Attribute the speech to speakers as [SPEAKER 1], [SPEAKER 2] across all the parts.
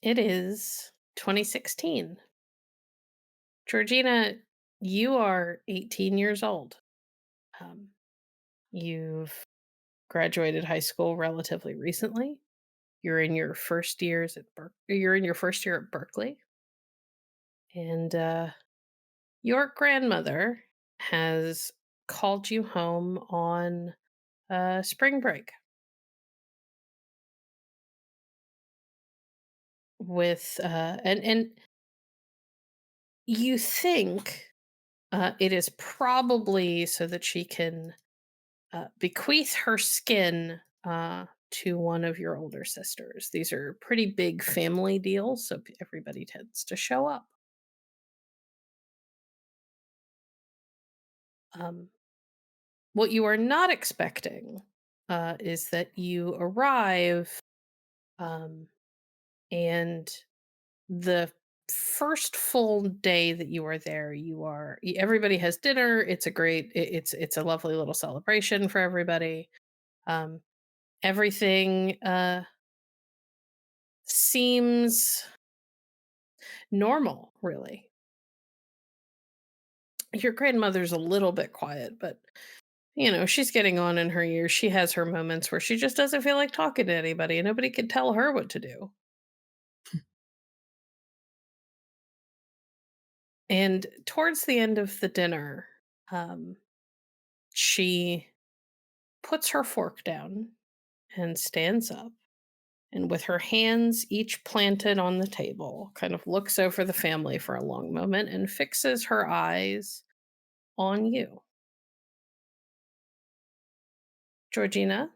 [SPEAKER 1] It is 2016. Georgina, you are 18 years old. Um, you've graduated high school relatively recently. You're in your first year at Berkeley, and your grandmother has called you home on spring break with and you think it is probably so that she can bequeath her skin to one of your older sisters. These are pretty big family deals, so everybody tends to show up. Um, what you are not expecting is that you arrive um, and the first full day that you are there, everybody has dinner. It's a lovely little celebration for everybody. Um, everything seems normal, really. Your grandmother's a little bit quiet, but she's getting on in her years. She has her moments where she just doesn't feel like talking to anybody, and nobody can tell her what to do. And towards the end of the dinner, um, she puts her fork down and stands up, and with her hands each planted on the table, kind of looks over the family for a long moment and fixes her eyes on you. Georgina,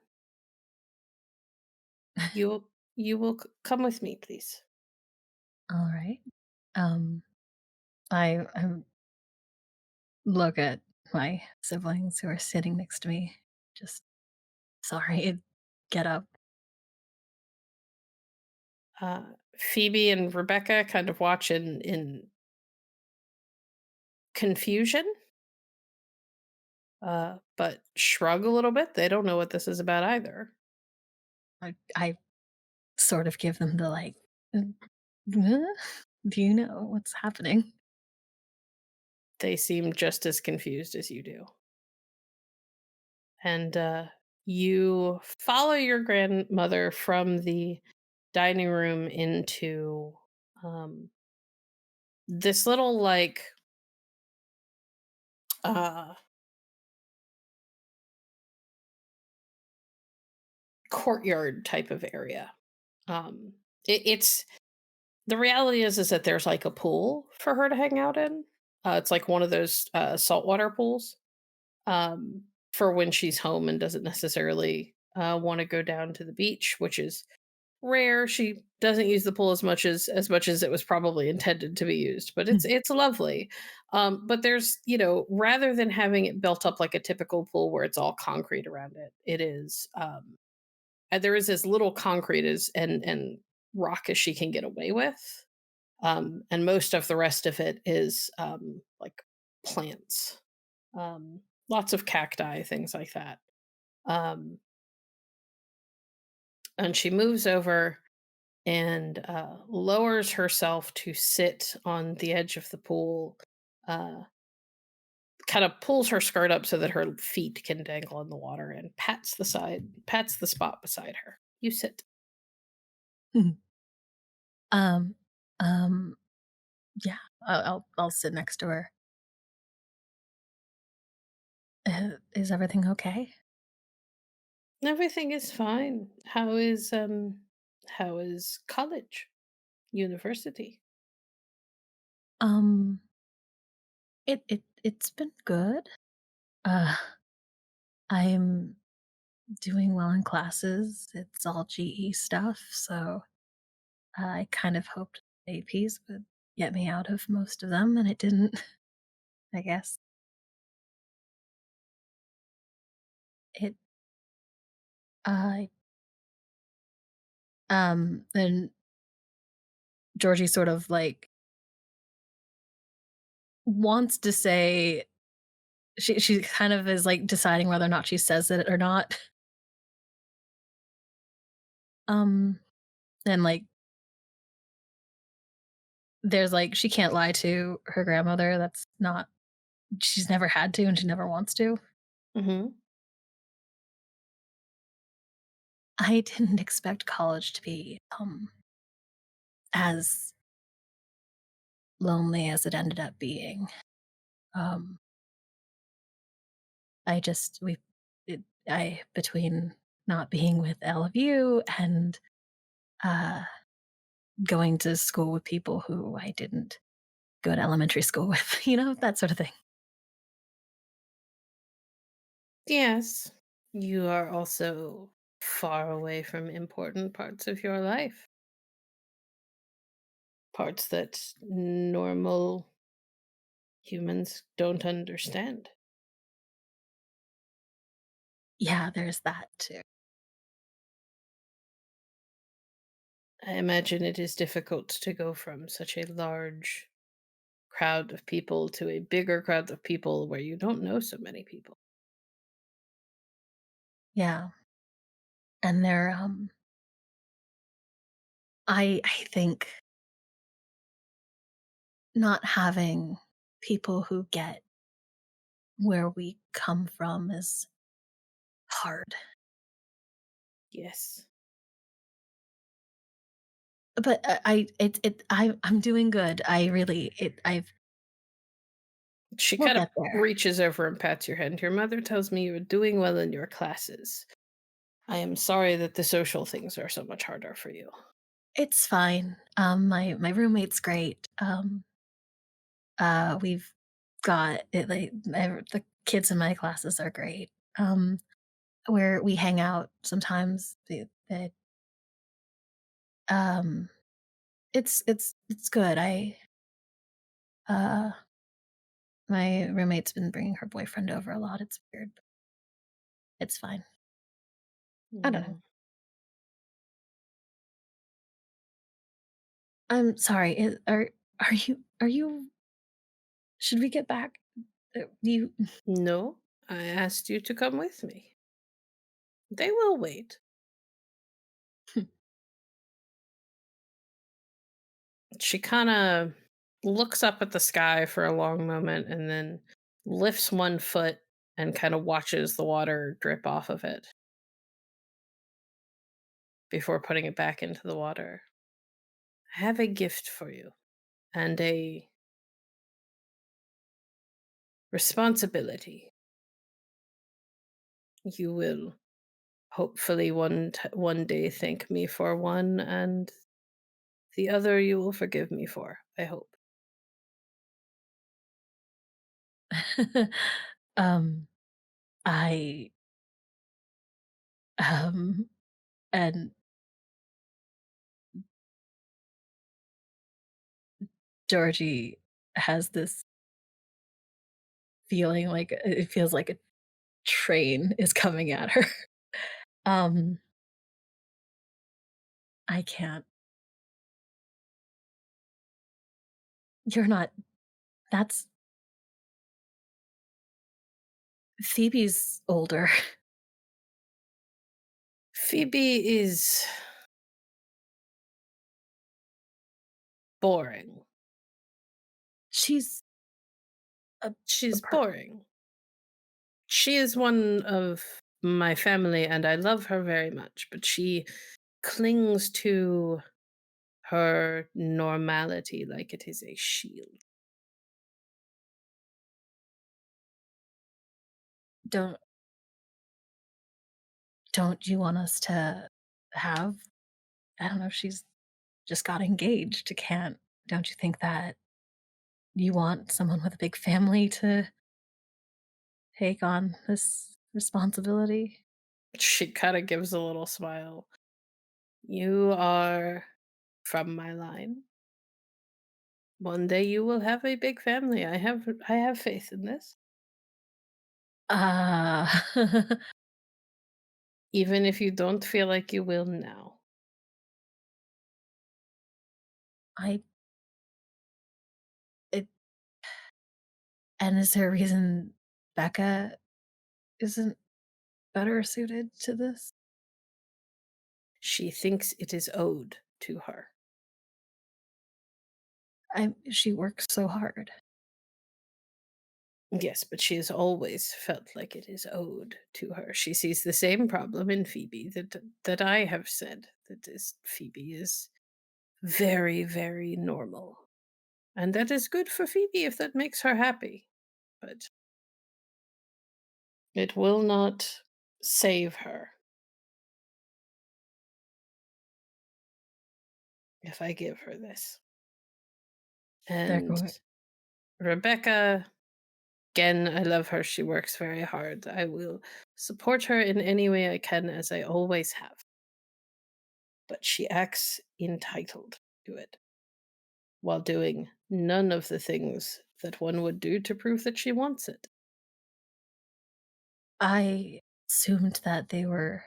[SPEAKER 1] you will come with me, please.
[SPEAKER 2] All right. Um, I look at my siblings who are sitting next to me. Just sorry, get up.
[SPEAKER 1] Phoebe and Rebecca kind of watch in confusion, but shrug a little bit. They don't know what this is about either.
[SPEAKER 2] I sort of give them the like. "Uh, Do you know what's happening?
[SPEAKER 1] They seem just as confused as you do. And you follow your grandmother from the dining room into um, this little, like, uh, courtyard type of area. Um, it's the reality is that there's like a pool for her to hang out in. It's like one of those saltwater pools for when she's home and doesn't necessarily want to go down to the beach, which is rare. She doesn't use the pool as much as it was probably intended to be used, but it's lovely. But there's, rather than having it built up like a typical pool where it's all concrete around it, it is there is as little concrete as and rock as she can get away with. And most of the rest of it is like plants, lots of cacti, things like that. Um, and she moves over and lowers herself to sit on the edge of the pool, uh, kind of pulls her skirt up so that her feet can dangle in the water, and pats the spot beside her. You sit.
[SPEAKER 2] um, um, yeah, I'll sit next to her. Is everything okay?
[SPEAKER 1] Everything is fine. How is college, university?
[SPEAKER 2] Um, it's been good. Uh, I'm doing well in classes. It's all GE stuff, so I kind of hoped APs would get me out of most of them, and it didn't. I guess it. I Then Georgie sort of like wants to say she kind of is like deciding whether or not she says it or not. Um, and like there's like she can't lie to her grandmother. That's not she's never had to and she never wants to.
[SPEAKER 1] Hmm.
[SPEAKER 2] I didn't expect college to be as lonely as it ended up being. Um I just we it, I between not being with all of you and uh going to school with people who I didn't go to elementary school with, that sort of thing.
[SPEAKER 1] Yes, you are also far away from important parts of your life, parts that normal humans don't understand.
[SPEAKER 2] Yeah, there's that too.
[SPEAKER 1] I imagine it is difficult to go from such a large crowd of people to a bigger crowd of people where you don't know so many people.
[SPEAKER 2] Yeah. And they're I think not having people who get where we come from is hard.
[SPEAKER 1] Yes.
[SPEAKER 2] But I'm doing good. I really I've
[SPEAKER 1] She
[SPEAKER 2] we'll
[SPEAKER 1] kind of
[SPEAKER 2] get there.
[SPEAKER 1] reaches over and pats your hand. Your mother tells me you're doing well in your classes. I am sorry that the social things are so much harder for you.
[SPEAKER 2] It's fine. My roommate's great. We've got it like the kids in my classes are great. Where we hang out sometimes. Um, it's good. Uh my roommate's been bringing her boyfriend over a lot. It's weird. But it's fine. I don't know.
[SPEAKER 1] Mm.
[SPEAKER 2] I'm sorry. Are you? Should we get back? You
[SPEAKER 1] No, I asked you to come with me. They will wait. She kind of looks up at the sky for a long moment and then lifts one foot and kind of watches the water drip off of it before putting it back into the water. I have a gift for you and a responsibility. You will hopefully one day thank me for one, and the other you will forgive me for. I hope.
[SPEAKER 2] um I um and Georgie has this feeling like it feels like a train is coming at her. Um I can't. You're not that's Phoebe's older.
[SPEAKER 1] Phoebe is boring.
[SPEAKER 2] She's a
[SPEAKER 1] She's
[SPEAKER 2] per
[SPEAKER 1] boring. She is one of my family and I love her very much, but she clings to her normality like it is a shield.
[SPEAKER 2] don't don't you want us to have I don't know, she's just got engaged. Can't don't you think that you want someone with a big family to take on this responsibility?
[SPEAKER 1] She kind of gives a little smile. You are from my line. One day you will have a big family. I have faith in this.
[SPEAKER 2] Uh,
[SPEAKER 1] Even if you don't feel like you will now.
[SPEAKER 2] I it and is there a reason Becca isn't better suited to this?
[SPEAKER 1] She thinks it is owed to her.
[SPEAKER 2] She works so hard.
[SPEAKER 1] Yes, but she has always felt like it is owed to her. She sees the same problem in Phoebe that I have said, that is Phoebe is very, very normal. And that is good for Phoebe if that makes her happy. But it will not save her if I give her this.
[SPEAKER 2] They're
[SPEAKER 1] And
[SPEAKER 2] going.
[SPEAKER 1] Rebecca, again, I love her. She works very hard. I will support her in any way I can, as I always have. But she acts entitled to it, while doing none of the things that one would do to prove that she wants it.
[SPEAKER 2] I assumed that they were.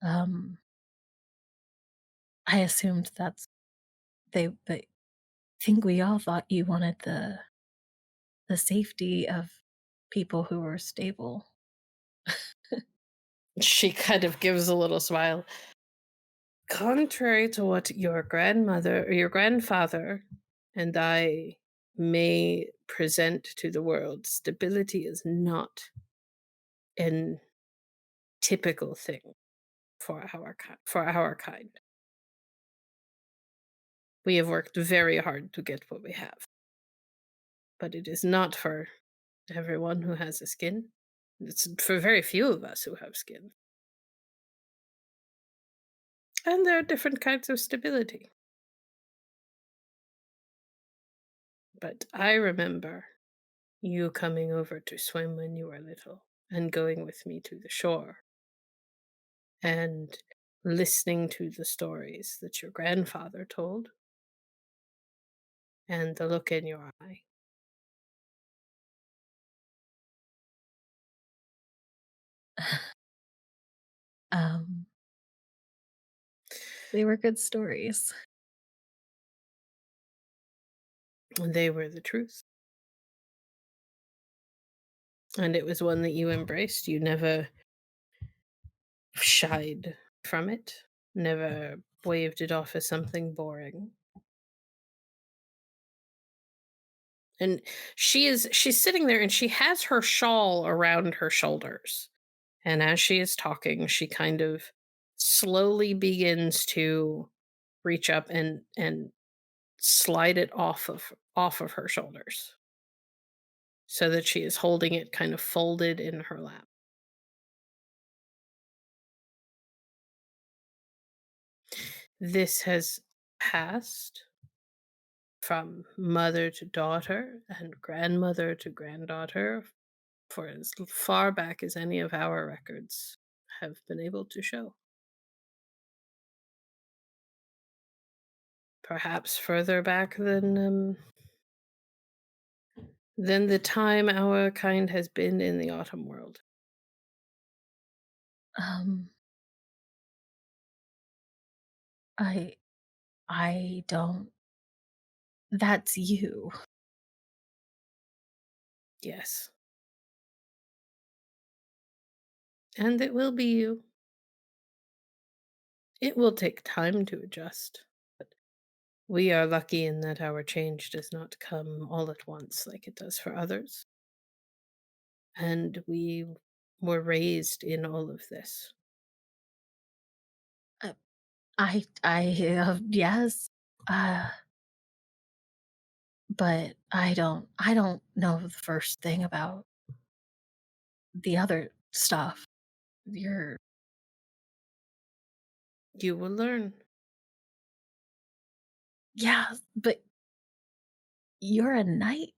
[SPEAKER 2] Um, I assumed that's they. But I think we all thought you wanted the safety of people who were stable.
[SPEAKER 1] She kind of gives a little smile. Contrary to what your grandmother or your grandfather and I may present to the world, stability is not an typical thing for our kind. We have worked very hard to get what we have, but it is not for everyone who has a skin. It's for very few of us who have skin. And there are different kinds of stability. But I remember you coming over to swim when you were little and going with me to the shore and listening to the stories that your grandfather told and the look in your eye.
[SPEAKER 2] um, they were good stories.
[SPEAKER 1] They were the truth. And it was one that you embraced. You never shied from it, never waved it off as something boring. And she's sitting there and she has her shawl around her shoulders. And as she is talking, she kind of slowly begins to reach up and slide it off of her shoulders so that she is holding it kind of folded in her lap. This has passed from mother to daughter and grandmother to granddaughter for as far back as any of our records have been able to show. Perhaps further back than the time our kind has been in the autumn world.
[SPEAKER 2] Um, I I don't. That's you.
[SPEAKER 1] Yes. And it will be you. It will take time to adjust. But we are lucky in that our change does not come all at once like it does for others. And we were raised in all of this.
[SPEAKER 2] Uh, yes. Uh, but I don't know the first thing about the other stuff. You're
[SPEAKER 1] You will learn.
[SPEAKER 2] Yeah, but you're a knight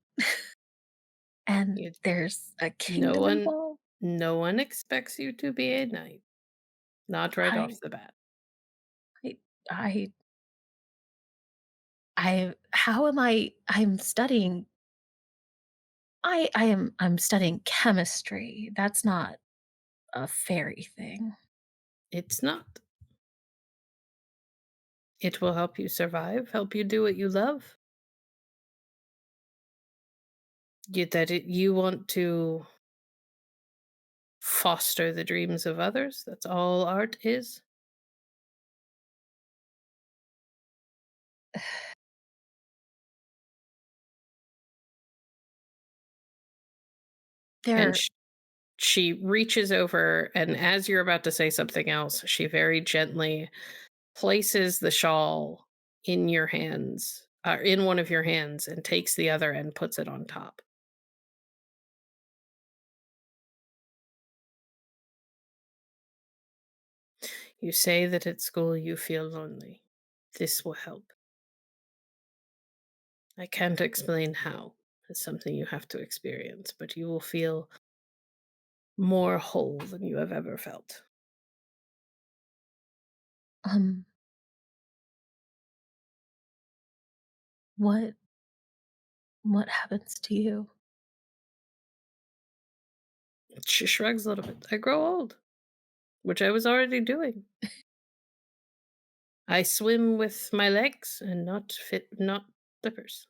[SPEAKER 2] and
[SPEAKER 1] You,
[SPEAKER 2] there's a
[SPEAKER 1] no
[SPEAKER 2] kingdom
[SPEAKER 1] one
[SPEAKER 2] involved.
[SPEAKER 1] no one expects you to be a knight. Not right
[SPEAKER 2] I
[SPEAKER 1] off the bat.
[SPEAKER 2] I I how am I'm studying I'm studying chemistry. That's not a fairy thing.
[SPEAKER 1] It's not. It will help you survive, help you do what you love. You want to foster the dreams of others. That's all art is. And
[SPEAKER 2] There
[SPEAKER 1] she reaches over, and as you're about to say something else, she very gently places the shawl in your hands, in one of your hands, and takes the other and puts it on top. You say that at school you feel lonely. This will help. I can't explain how. It's something you have to experience, but you will feel more whole than you have ever felt.
[SPEAKER 2] um what what happens to you?
[SPEAKER 1] She shrugs a little bit. I grow old, which I was already doing. I swim with my legs and not flippers.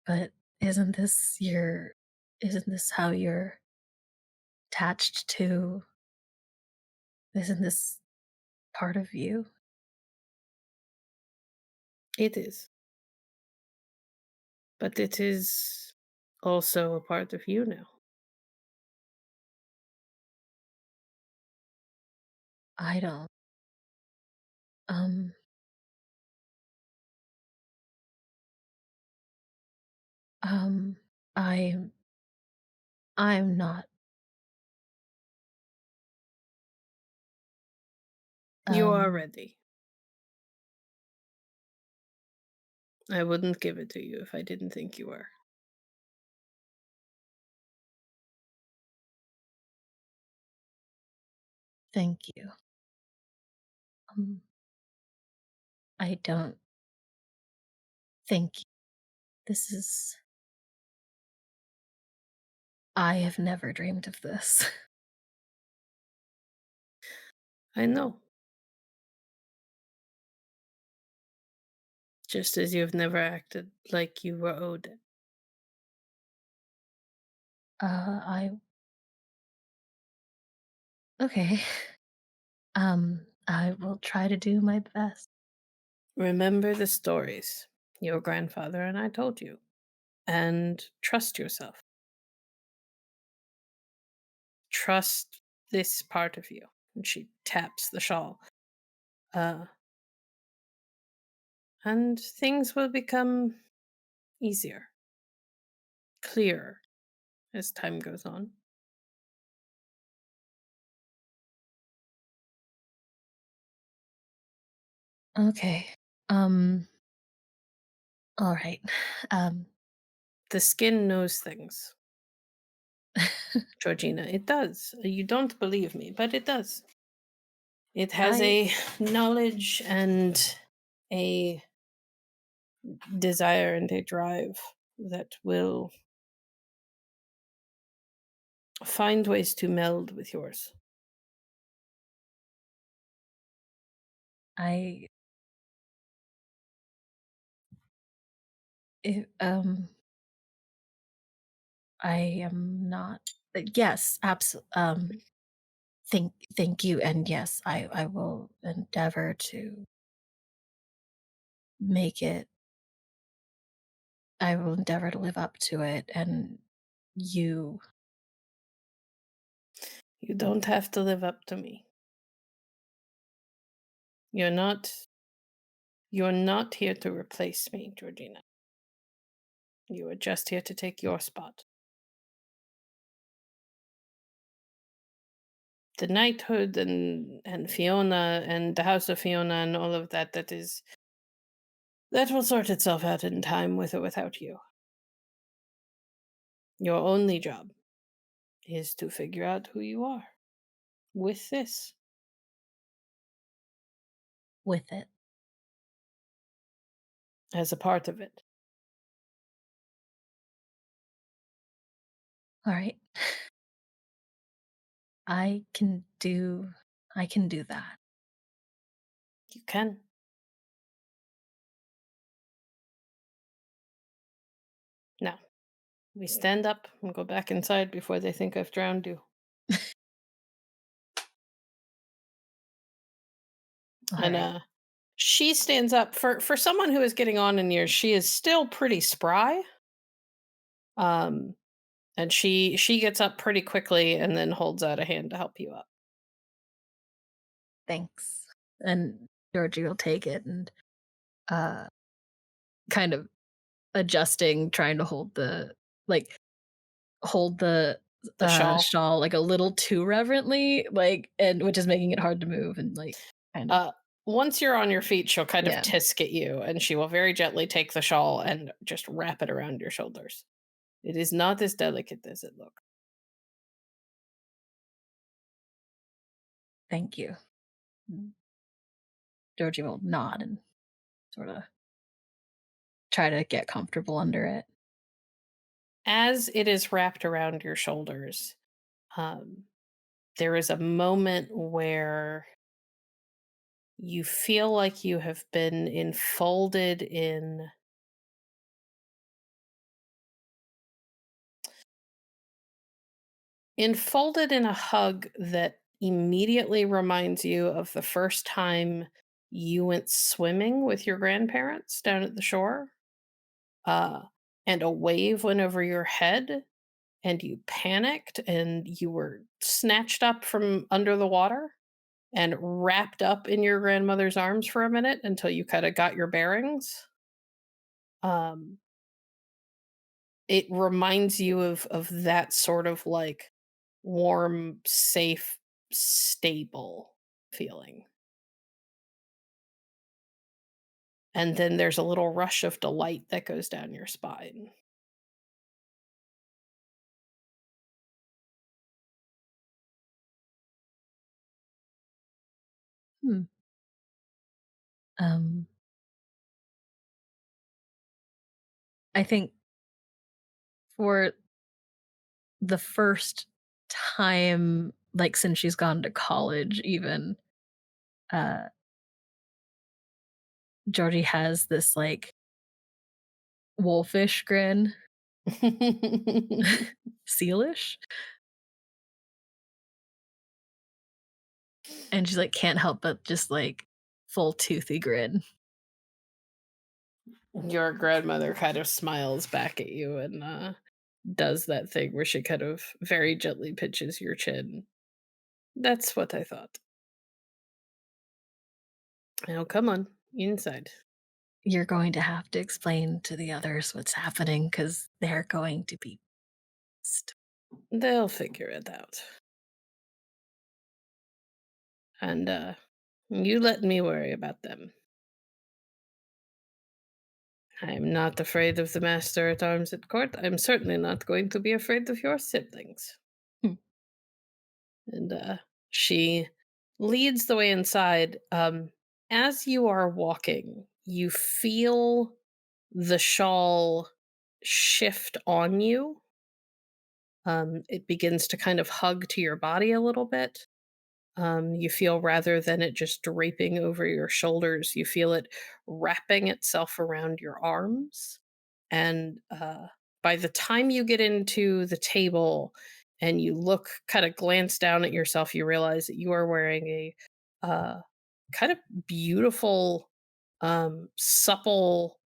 [SPEAKER 2] But isn't this how you're attached to isn't this part of you?
[SPEAKER 1] It is. But it is also a part of you now.
[SPEAKER 2] I don't um um I'm I'm not
[SPEAKER 1] You are
[SPEAKER 2] um
[SPEAKER 1] ready. I wouldn't give it to you if I didn't think you were.
[SPEAKER 2] thank you. Um I don't think this is I have never dreamed of this.
[SPEAKER 1] I know. Just as you've never acted like you were owed it.
[SPEAKER 2] I okay. I will try to do my best.
[SPEAKER 1] Remember the stories your grandfather and I told you, and trust yourself. Trust this part of you. And she taps the shawl. Uh, and things will become easier, clearer as time goes on.
[SPEAKER 2] Okay. Um all right. Um
[SPEAKER 1] The skin knows things, Georgina. It does. You don't believe me, but it does. It has
[SPEAKER 2] I
[SPEAKER 1] a knowledge and a desire and a drive that will find ways to meld with yours.
[SPEAKER 2] I it, I am not yes, absolutely. Thank you, and yes, I will endeavor to make it I will endeavor to live up to it, and you
[SPEAKER 1] You don't have to live up to me. You're not you're not here to replace me, Georgina. You are just here to take your spot. The knighthood and Fiona and the House of Fiona and all of that that will sort itself out in time with or without you. Your only job is to figure out who you are with this
[SPEAKER 2] with it.
[SPEAKER 1] as a part of it.
[SPEAKER 2] All right. I can do I can do that.
[SPEAKER 1] You can. Now, we stand up and go back inside before they think I've drowned you.
[SPEAKER 2] All
[SPEAKER 1] And
[SPEAKER 2] right.
[SPEAKER 1] she stands up for someone who is getting on in years. She is still pretty spry. Um, and she gets up pretty quickly and then holds out a hand to help you up.
[SPEAKER 2] Thanks. And Georgie will take it and uh kind of adjusting, trying to like hold the
[SPEAKER 1] The shawl.
[SPEAKER 2] shawl like a little too reverently, like, and which is making it hard to move and like kind of
[SPEAKER 1] Uh, Once you're on your feet, she'll kind of
[SPEAKER 2] yeah.
[SPEAKER 1] tisk at you, and she will very gently take the shawl and just wrap it around your shoulders. It is not as delicate as it looks.
[SPEAKER 2] Thank you. Mm. Georgie will nod and sort of try to get comfortable under it.
[SPEAKER 1] As it is wrapped around your shoulders, um, there is a moment where you feel like you have been enfolded in a hug that immediately reminds you of the first time you went swimming with your grandparents down at the shore. Uh, and a wave went over your head, and you panicked, and you were snatched up from under the water and wrapped up in your grandmother's arms for a minute until you kind of got your bearings. Um, it reminds you of that sort of like warm, safe, stable feeling. And then there's a little rush of delight that goes down your spine.
[SPEAKER 2] Hmm. Um, I think for the first time, like since she's gone to college, even uh, Georgie has this like wolfish grin, sealish, and she like can't help but just like full toothy grin.
[SPEAKER 1] Your grandmother kind of smiles back at you and does that thing where she kind of very gently pinches your chin. That's what I thought. Now, come on, inside.
[SPEAKER 2] You're going to have to explain to the others what's happening because they're going to be pissed.
[SPEAKER 1] They'll figure it out. And you let me worry about them. I am not afraid of the master at arms at court. I'm certainly not going to be afraid of your siblings.
[SPEAKER 2] Hmm.
[SPEAKER 1] And she leads the way inside. As you are walking, you feel the shawl shift on you. It begins to kind of hug to your body a little bit. You feel rather than it just draping over your shoulders, you feel it wrapping itself around your arms. And by the time you get into the table and you look, kind of glance down at yourself, you realize that you are wearing a kind of beautiful, supple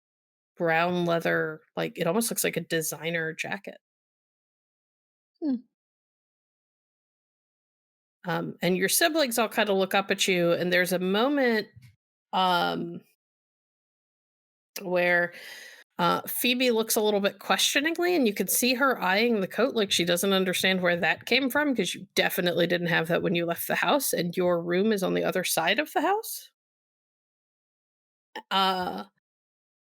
[SPEAKER 1] brown leather, like it almost looks like a designer jacket.
[SPEAKER 2] Hmm.
[SPEAKER 1] And your siblings all kind of look up at you, and there's a moment um, where Phoebe looks a little bit questioningly, and you can see her eyeing the coat like she doesn't understand where that came from because you definitely didn't have that when you left the house, and your room is on the other side of the house. Uh,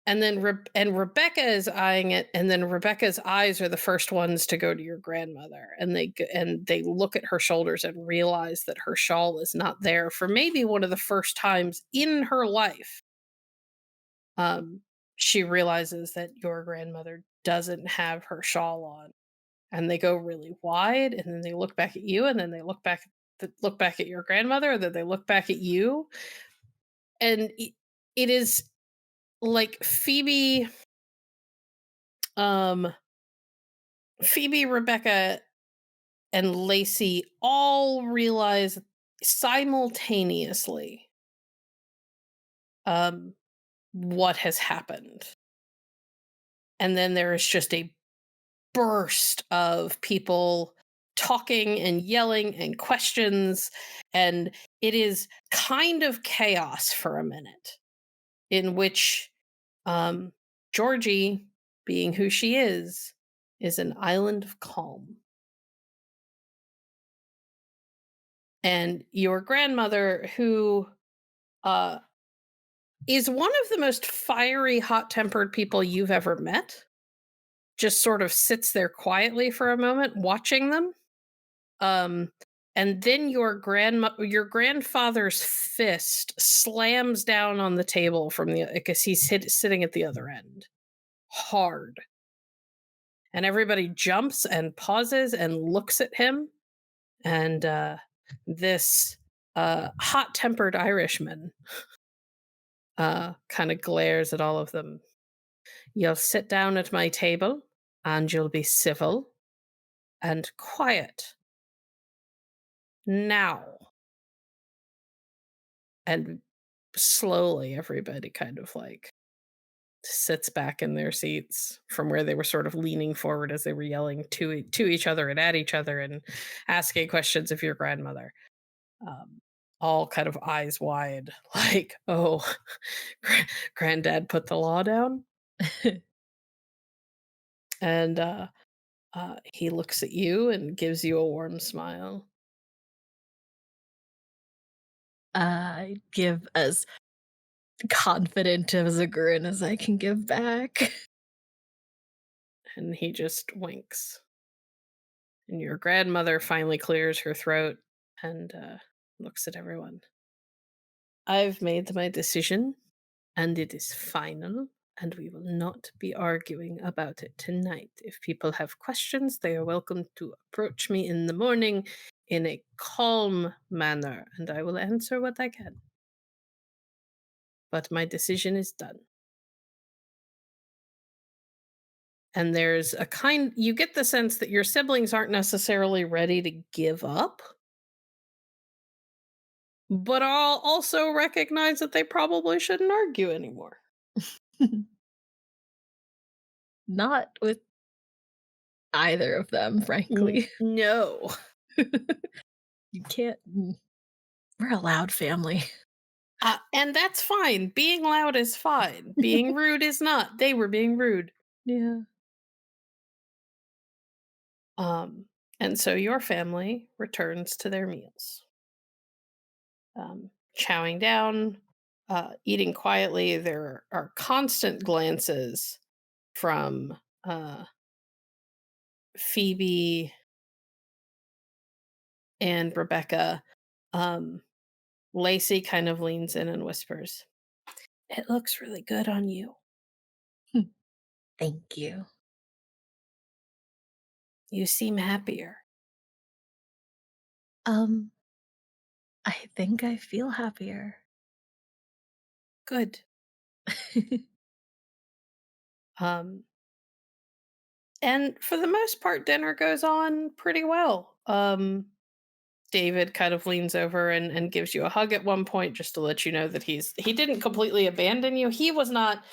[SPEAKER 1] and then Rebecca is eyeing it, and then Rebecca's eyes are the first ones to go to your grandmother, and they look at her shoulders and realize that her shawl is not there for maybe one of the first times in her life. Um, she realizes that your grandmother doesn't have her shawl on, and they go really wide, and then they look back at you, and then they look back at your grandmother, and then they look back at you, and it is like um, Phoebe, Rebecca, and Lacey all realize simultaneously um, what has happened, and then there is just a burst of people talking and yelling and questions, and it is kind of chaos for a minute, in which um, Georgie, being who she is an island of calm. And your grandmother, who uh, is one of the most fiery, hot tempered people you've ever met, just sort of sits there quietly for a moment watching them. Um, and then your grandfather's fist slams down on the table from the because sitting at the other end, hard, and everybody jumps and pauses and looks at him. And this hot-tempered Irishman kind of glares at all of them. You'll sit down at my table, and you'll be civil and quiet now. And slowly, everybody kind of like sits back in their seats from where they were sort of leaning forward as they were yelling to each other and at each other and asking questions of your grandmother. Um, all kind of eyes wide, like, oh, granddad put the law down. And he looks at you and gives you a warm smile.
[SPEAKER 2] I give as confident as a grin as I can give back.
[SPEAKER 1] And he just winks. And your grandmother finally clears her throat and looks at everyone. I've made my decision, and it is final, and we will not be arguing about it tonight. If people have questions, they are welcome to approach me in the morning in a calm manner, and I will answer what I can. But my decision is done. And there's you get the sense that your siblings aren't necessarily ready to give up, but I'll also recognize that they probably shouldn't argue anymore.
[SPEAKER 2] Not with either of them, frankly.
[SPEAKER 1] No.
[SPEAKER 2] You can't. We're a loud family.
[SPEAKER 1] And that's fine. Being loud is fine. Being rude is not. They were being rude.
[SPEAKER 2] Yeah.
[SPEAKER 1] Um, and so your family returns to their meals. Chowing down, eating quietly. There are constant glances from Phoebe and Rebecca. Lacey kind of leans in and whispers, "It looks really good on you.
[SPEAKER 2] Thank you.
[SPEAKER 1] You seem happier."
[SPEAKER 2] Um, I think I feel happier.
[SPEAKER 1] Good. Um, and for the most part, dinner goes on pretty well. David kind of leans over and gives you a hug at one point just to let you know that he didn't completely abandon you. He was not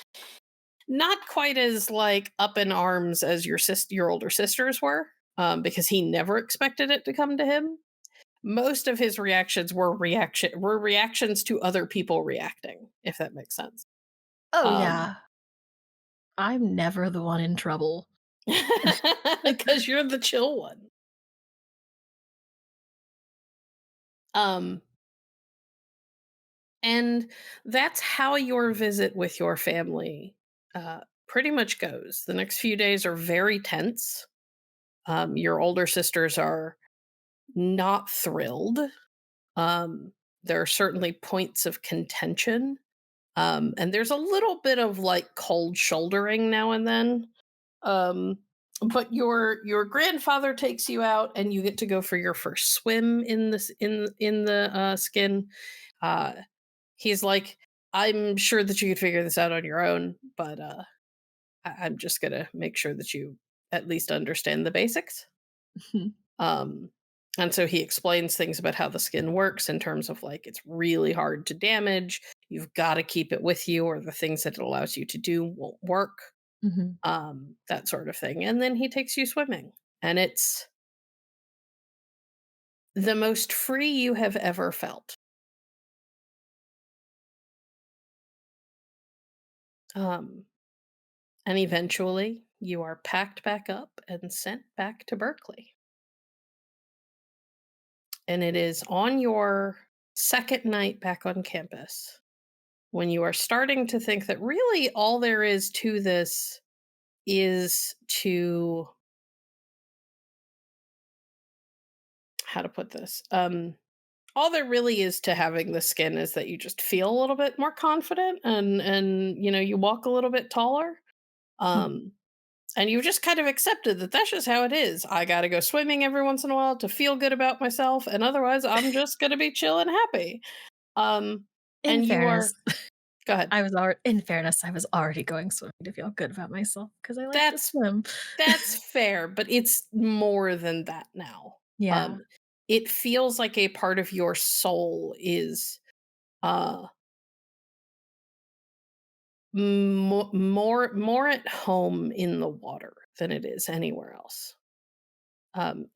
[SPEAKER 1] quite as like up in arms as your older sisters were, because he never expected it to come to him. Most of his reactions were reactions to other people reacting, if that makes sense.
[SPEAKER 2] Oh,
[SPEAKER 1] Um,
[SPEAKER 2] yeah. I'm never the one in trouble.
[SPEAKER 1] because you're the chill one. Um, and that's how your visit with your family pretty much goes. The next few days are very tense. Your older sisters are not thrilled. Um, there are certainly points of contention. And there's a little bit of like cold shouldering now and then. Um, but your grandfather takes you out, and you get to go for your first swim in this in the skin. Uh, he's like, "I'm sure that you could figure this out on your own, but I'm just gonna make sure that you at least understand the basics." Um, and so he explains things about how the skin works in terms of like it's really hard to damage. You've got to keep it with you, or the things that it allows you to do won't work.
[SPEAKER 2] Mhm.
[SPEAKER 1] that sort of thing. And then he takes you swimming, and it's the most free you have ever felt. Um, and eventually, you are packed back up and sent back to Berkeley. And it is on your second night back on campus when you are starting to think that really all there is to this is to, how to put this? All there really is to having the skin is that you just feel a little bit more confident, and you walk a little bit taller.
[SPEAKER 2] Hmm.
[SPEAKER 1] Um and you've just kind of accepted that that's just how it is. I got to go swimming every once in a while to feel good about myself, and otherwise I'm just going to be chill and happy. Um
[SPEAKER 2] In
[SPEAKER 1] and you
[SPEAKER 2] fairness,
[SPEAKER 1] are, go ahead.
[SPEAKER 2] I was already going swimming to feel good about myself because I like to
[SPEAKER 1] That's
[SPEAKER 2] swim.
[SPEAKER 1] that's fair, but it's more than that now.
[SPEAKER 2] Yeah.
[SPEAKER 1] Um it feels like a part of your soul is uh more at home in the water than it is anywhere else.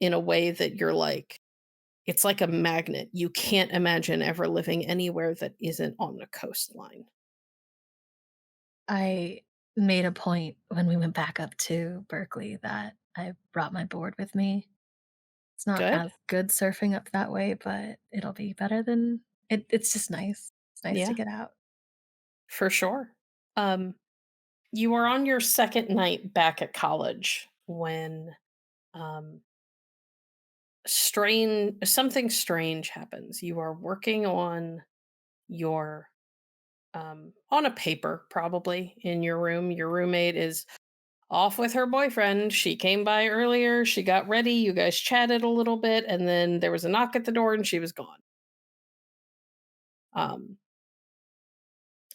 [SPEAKER 1] In a way that you're like, it's like a magnet. You can't imagine ever living anywhere that isn't on the coastline.
[SPEAKER 2] I made a point when we went back up to Berkeley that I brought my board with me. It's not
[SPEAKER 1] Good?
[SPEAKER 2] as good surfing up that way, but it'll be better than it's just nice. It's nice to
[SPEAKER 1] Yeah,
[SPEAKER 2] get out.
[SPEAKER 1] for sure. Um, you are on your second night back at college when um, something strange happens. You are working on your on a paper, probably in your room. Your roommate is off with her boyfriend. She came by earlier. She got ready. You guys chatted a little bit, and then there was a knock at the door, and she was gone. Um,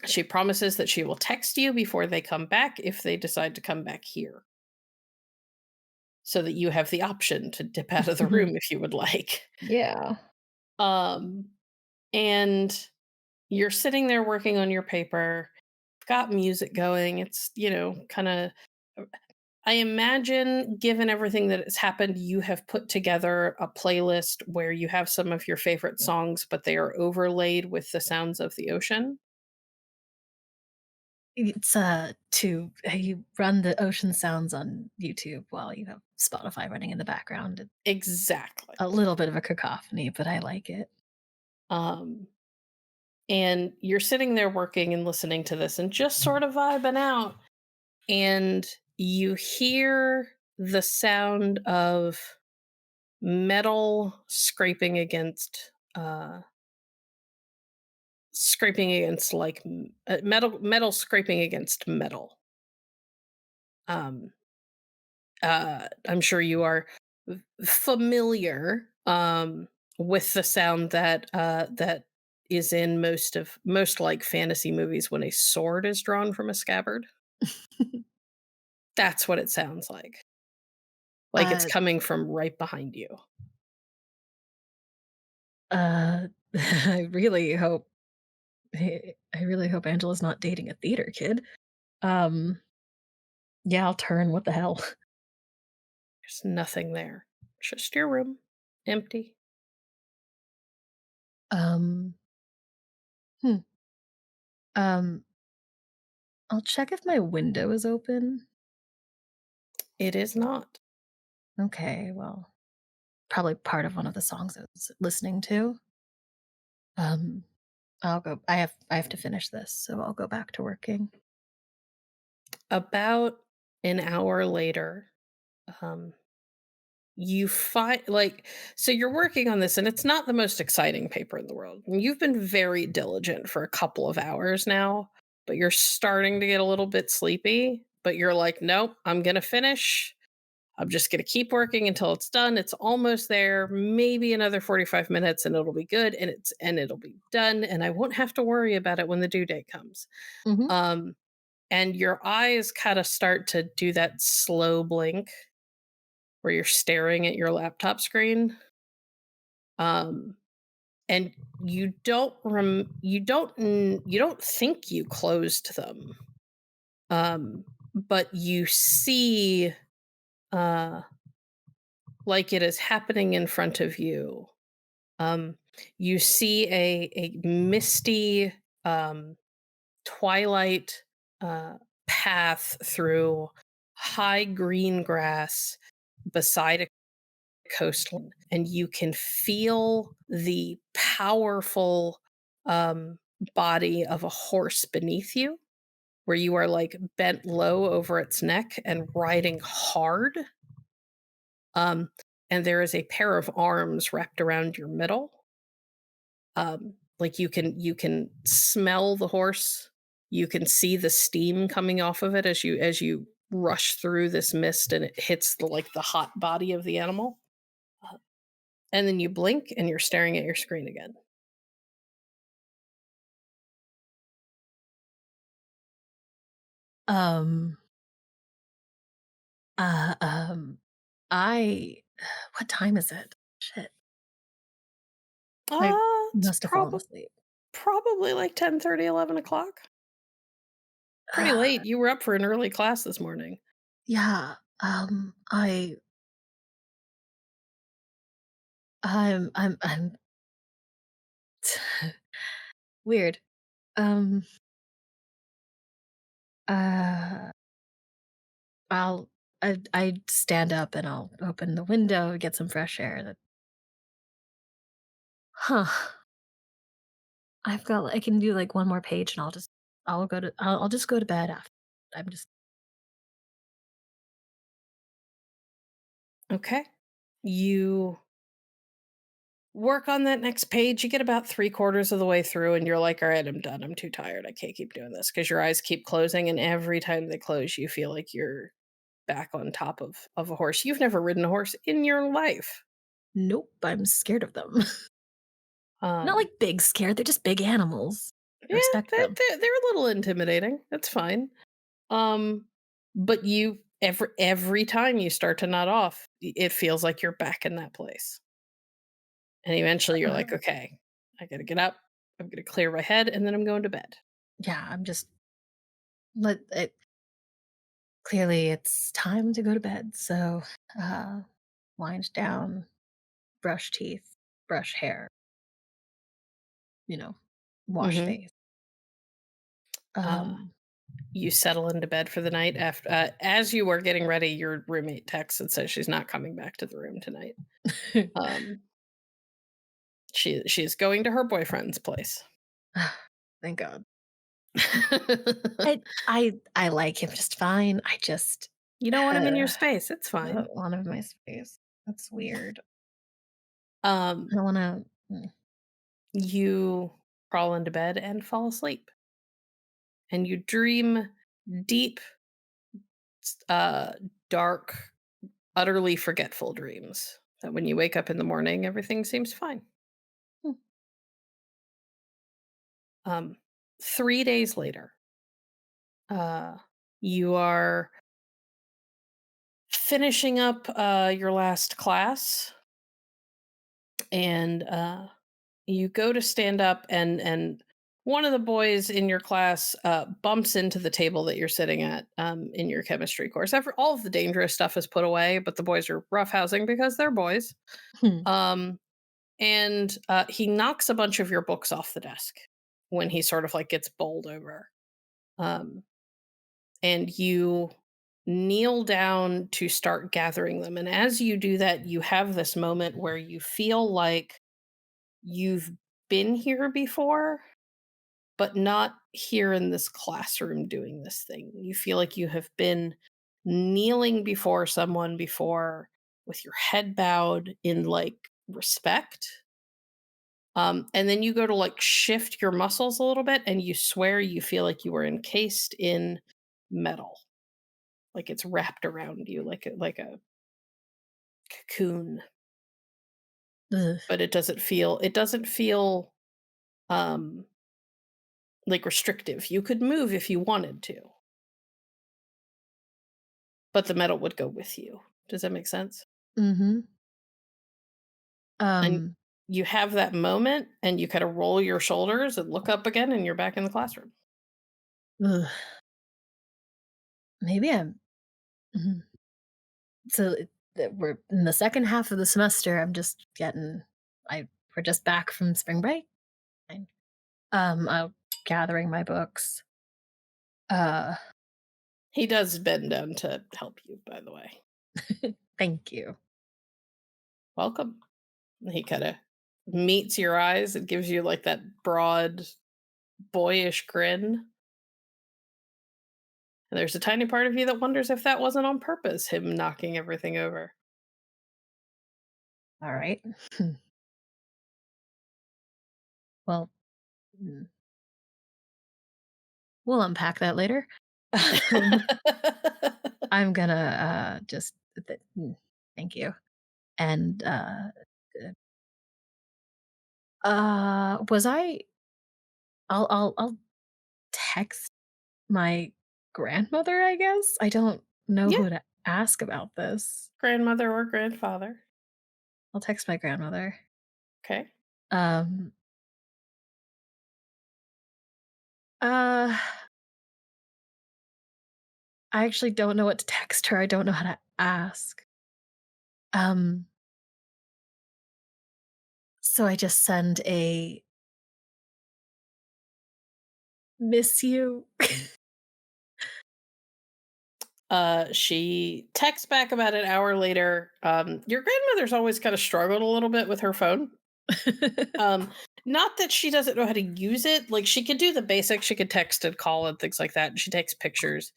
[SPEAKER 1] she promises that she will text you before they come back if they decide to come back here, so that you have the option to dip out of the
[SPEAKER 2] Mhm.
[SPEAKER 1] room if you would like.
[SPEAKER 2] Yeah.
[SPEAKER 1] Um, and you're sitting there working on your paper, got music going. It's, kind of, I imagine, given everything that has happened, you have put together a playlist where you have some of your favorite songs, but they are overlaid with the sounds of the ocean.
[SPEAKER 2] It's, to you run the ocean sounds on YouTube while you have Spotify running in the background. It's
[SPEAKER 1] Exactly.
[SPEAKER 2] a little bit of a cacophony, but I like it.
[SPEAKER 1] Um, and you're sitting there working and listening to this and just sort of vibing out. And you hear the sound of metal scraping against like metal scraping against metal. Um, I'm sure you are familiar with the sound that is in most like fantasy movies when a sword is drawn from a scabbard. That's what it sounds like it's
[SPEAKER 2] Uh,
[SPEAKER 1] coming from right behind you.
[SPEAKER 2] I really hope I really hope Angela's not dating a theater kid. Um, yeah, I'll turn, what the hell?
[SPEAKER 1] There's nothing there, just your room, empty.
[SPEAKER 2] Um, hmm, um, I'll check if my window is open.
[SPEAKER 1] It is not.
[SPEAKER 2] Okay, well, probably part of one of the songs I was listening to. Um, I have to finish this, so I'll go back to working.
[SPEAKER 1] About an hour later, um, you find like, so you're working on this and it's not the most exciting paper in the world. And you've been very diligent for a couple of hours now, but you're starting to get a little bit sleepy, but you're like, nope, I'm going to finish. I'm just going to keep working until it's done. It's almost there. Maybe another 45 minutes and it'll be good, and it'll be done and I won't have to worry about it when the due date comes.
[SPEAKER 2] Mhm.
[SPEAKER 1] Um and your eyes kind of start to do that slow blink where you're staring at your laptop screen. Um and you don't think you closed them. Um but you see, uh, like it is happening in front of you. Um, you see a misty twilight uh, path through high green grass beside a coastline, and you can feel the powerful um, body of a horse beneath you, where you are like bent low over its neck and riding hard. Um, and there is a pair of arms wrapped around your middle. Like you can smell the horse. You can see the steam coming off of it as you rush through this mist and it hits the hot body of the animal. Uh, and then you blink and you're staring at your screen again.
[SPEAKER 2] Um, uh, um, I what time is it? Shit. I
[SPEAKER 1] It's
[SPEAKER 2] must have fallen asleep.
[SPEAKER 1] probably like 10:30, 11 o'clock. Pretty late. You were up for an early class this morning.
[SPEAKER 2] Yeah, I'm weird. Um, uh, I'll I stand up and I'll open the window, get some fresh air. Huh. I can do like one more page and I'll just go to bed after. I'm just
[SPEAKER 1] Okay. You work on that next page. You get about three-quarters of the way through, and you're like, all right, I'm done. I'm too tired. I can't keep doing this because your eyes keep closing. And every time they close, you feel like you're back on top of a horse. You've never ridden a horse in your life.
[SPEAKER 2] nope, I'm scared of them. Not
[SPEAKER 1] Um,
[SPEAKER 2] like big scared, they're just big animals. I
[SPEAKER 1] yeah,
[SPEAKER 2] respect them.
[SPEAKER 1] they're a little intimidating. That's fine. Um, but every time you start to nod off, it feels like you're back in that place. And eventually you're like,
[SPEAKER 2] Uh,
[SPEAKER 1] okay, I gotta get up. I'm gonna clear my head, and then I'm going to bed.
[SPEAKER 2] yeah, I'm just let it clearly it's time to go to bed. So, uh, wind down, brush teeth, brush hair, you know, wash
[SPEAKER 1] Hmm.
[SPEAKER 2] face.
[SPEAKER 1] Uh,
[SPEAKER 2] Um,
[SPEAKER 1] you settle into bed for the night. After as you are getting ready, your roommate texts and says she's not coming back to the room tonight. Um, she is going to her boyfriend's place.
[SPEAKER 2] thank God. I like him just fine. I just
[SPEAKER 1] You don't want him in your space. It's
[SPEAKER 2] I
[SPEAKER 1] fine.
[SPEAKER 2] don't want him in my space. That's weird. I
[SPEAKER 1] Um,
[SPEAKER 2] don't wanna mm.
[SPEAKER 1] you crawl into bed and fall asleep, and you dream deep, uh, dark, utterly forgetful dreams. That when you wake up in the morning, everything seems fine.
[SPEAKER 2] Hmm.
[SPEAKER 1] 3 days later, uh, you are finishing up your last class, and you go to stand up, and one of the boys in your class bumps into the table that you're sitting at in your chemistry course. All of the dangerous stuff is put away, but the boys are roughhousing because they're boys.
[SPEAKER 2] Hmm.
[SPEAKER 1] Um, and he knocks a bunch of your books off the desk when he sort of like gets bowled over. Um, and you kneel down to start gathering them. And as you do that, you have this moment where you feel like you've been here before, but not here in this classroom doing this thing. You feel like you have been kneeling before someone before with your head bowed in like respect. And then you go to like shift your muscles a little bit and you swear you feel like you were encased in metal, like it's wrapped around you like a cocoon,
[SPEAKER 2] Ugh.
[SPEAKER 1] but it doesn't feel um like restrictive. You could move if you wanted to, but the metal would go with you. Does that make sense?
[SPEAKER 2] Mhm.
[SPEAKER 1] And
[SPEAKER 2] Um,
[SPEAKER 1] you have that moment and you kind of roll your shoulders and look up again and you're back in the classroom.
[SPEAKER 2] ugh. maybe I'm mhm. So we're in the second half of the semester. I'm just getting I we're just back from spring break. Fine. Gathering my books. Uh,
[SPEAKER 1] He does bend down to help you, by the way.
[SPEAKER 2] Thank you.
[SPEAKER 1] Welcome. He kind of meets your eyes and gives you like that broad, boyish grin. And there's a tiny part of you that wonders if that wasn't on purpose, him knocking everything over.
[SPEAKER 2] All right. Well, mm, we'll unpack that later. Um, I'm gonna thank you. And was I'll text my grandmother, I guess. I don't know
[SPEAKER 1] Yeah,
[SPEAKER 2] who to ask about this.
[SPEAKER 1] grandmother or grandfather.
[SPEAKER 2] I'll text my grandmother.
[SPEAKER 1] Okay.
[SPEAKER 2] Um uh I actually don't know what to text her. I don't know how to ask. Um so I just send a miss you.
[SPEAKER 1] She texts back about an hour later. Your grandmother's always kind of struggled a little bit with her phone. Um, Not that she doesn't know how to use it. Like she could do the basics. She could text and call and things like that. And she takes pictures.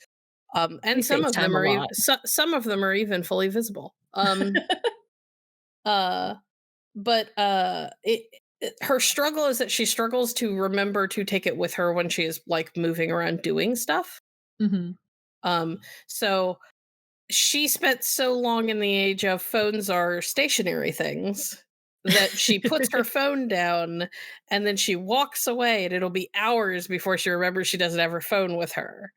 [SPEAKER 2] We
[SPEAKER 1] And
[SPEAKER 2] FaceTime a lot.
[SPEAKER 1] some of them are even fully visible. Uh, but her struggle is that she struggles to remember to take it with her when she is like moving around doing stuff.
[SPEAKER 2] Mhm.
[SPEAKER 1] Um, so she spent so long in the age of phones are stationary things that she puts her phone down and then she walks away and it'll be hours before she remembers she doesn't have her phone with her.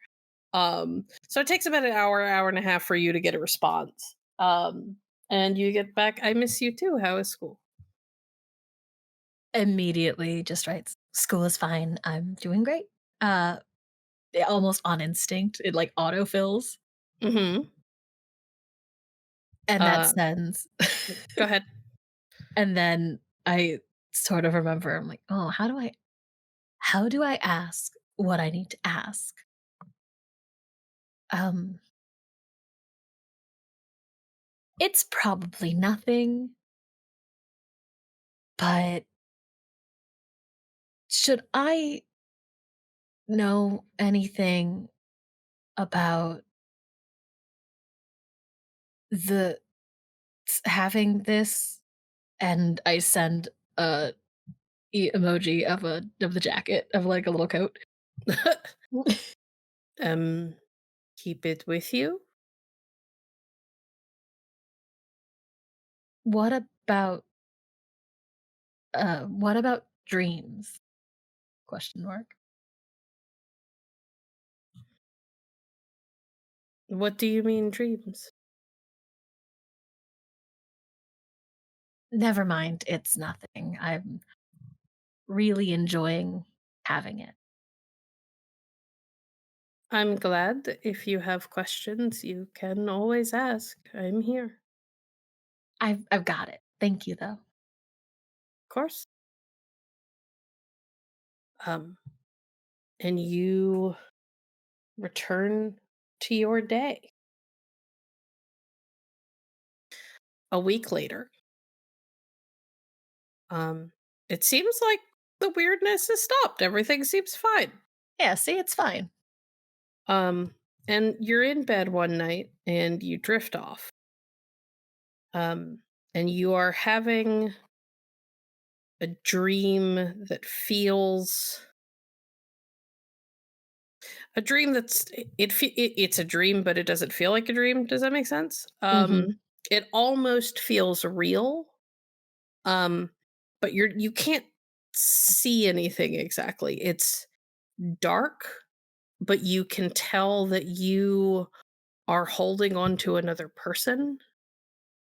[SPEAKER 1] So it takes about an hour, hour and a half for you to get a response. And you get back, I miss you too. How is school?
[SPEAKER 2] Immediately just writes, "School is fine. I'm doing great." Uh, Almost on instinct, it, like, autofills,
[SPEAKER 1] Mm-hmm.
[SPEAKER 2] and that
[SPEAKER 1] Uh,
[SPEAKER 2] sends.
[SPEAKER 1] Go ahead.
[SPEAKER 2] And then I sort of remember, I'm like, "Oh, how do I ask what I need to ask?" Um, it's probably nothing, but should I know anything about the having this? And I send a emoji of the jacket, of, like, a little coat.
[SPEAKER 1] um, Keep it with you.
[SPEAKER 2] What about, what about dreams? Question mark.
[SPEAKER 1] What do you mean dreams?
[SPEAKER 2] Never mind, it's nothing. I'm really enjoying having it.
[SPEAKER 1] I'm glad. If you have questions, you can always ask. I'm here.
[SPEAKER 2] I've got it. Thank you, though.
[SPEAKER 1] Of course. Um, and you return to your day. A week later, um, it seems like the weirdness has stopped. Everything seems fine.
[SPEAKER 2] Yeah, see, it's fine.
[SPEAKER 1] Um, and you're in bed one night and you drift off. Um, and you are having a dream that feels a dream that's it's a dream, but it doesn't feel like a dream. Does that make sense?
[SPEAKER 2] Mhm.
[SPEAKER 1] It almost feels real, um, but you can't see anything exactly. It's dark, but you can tell that you are holding on to another person,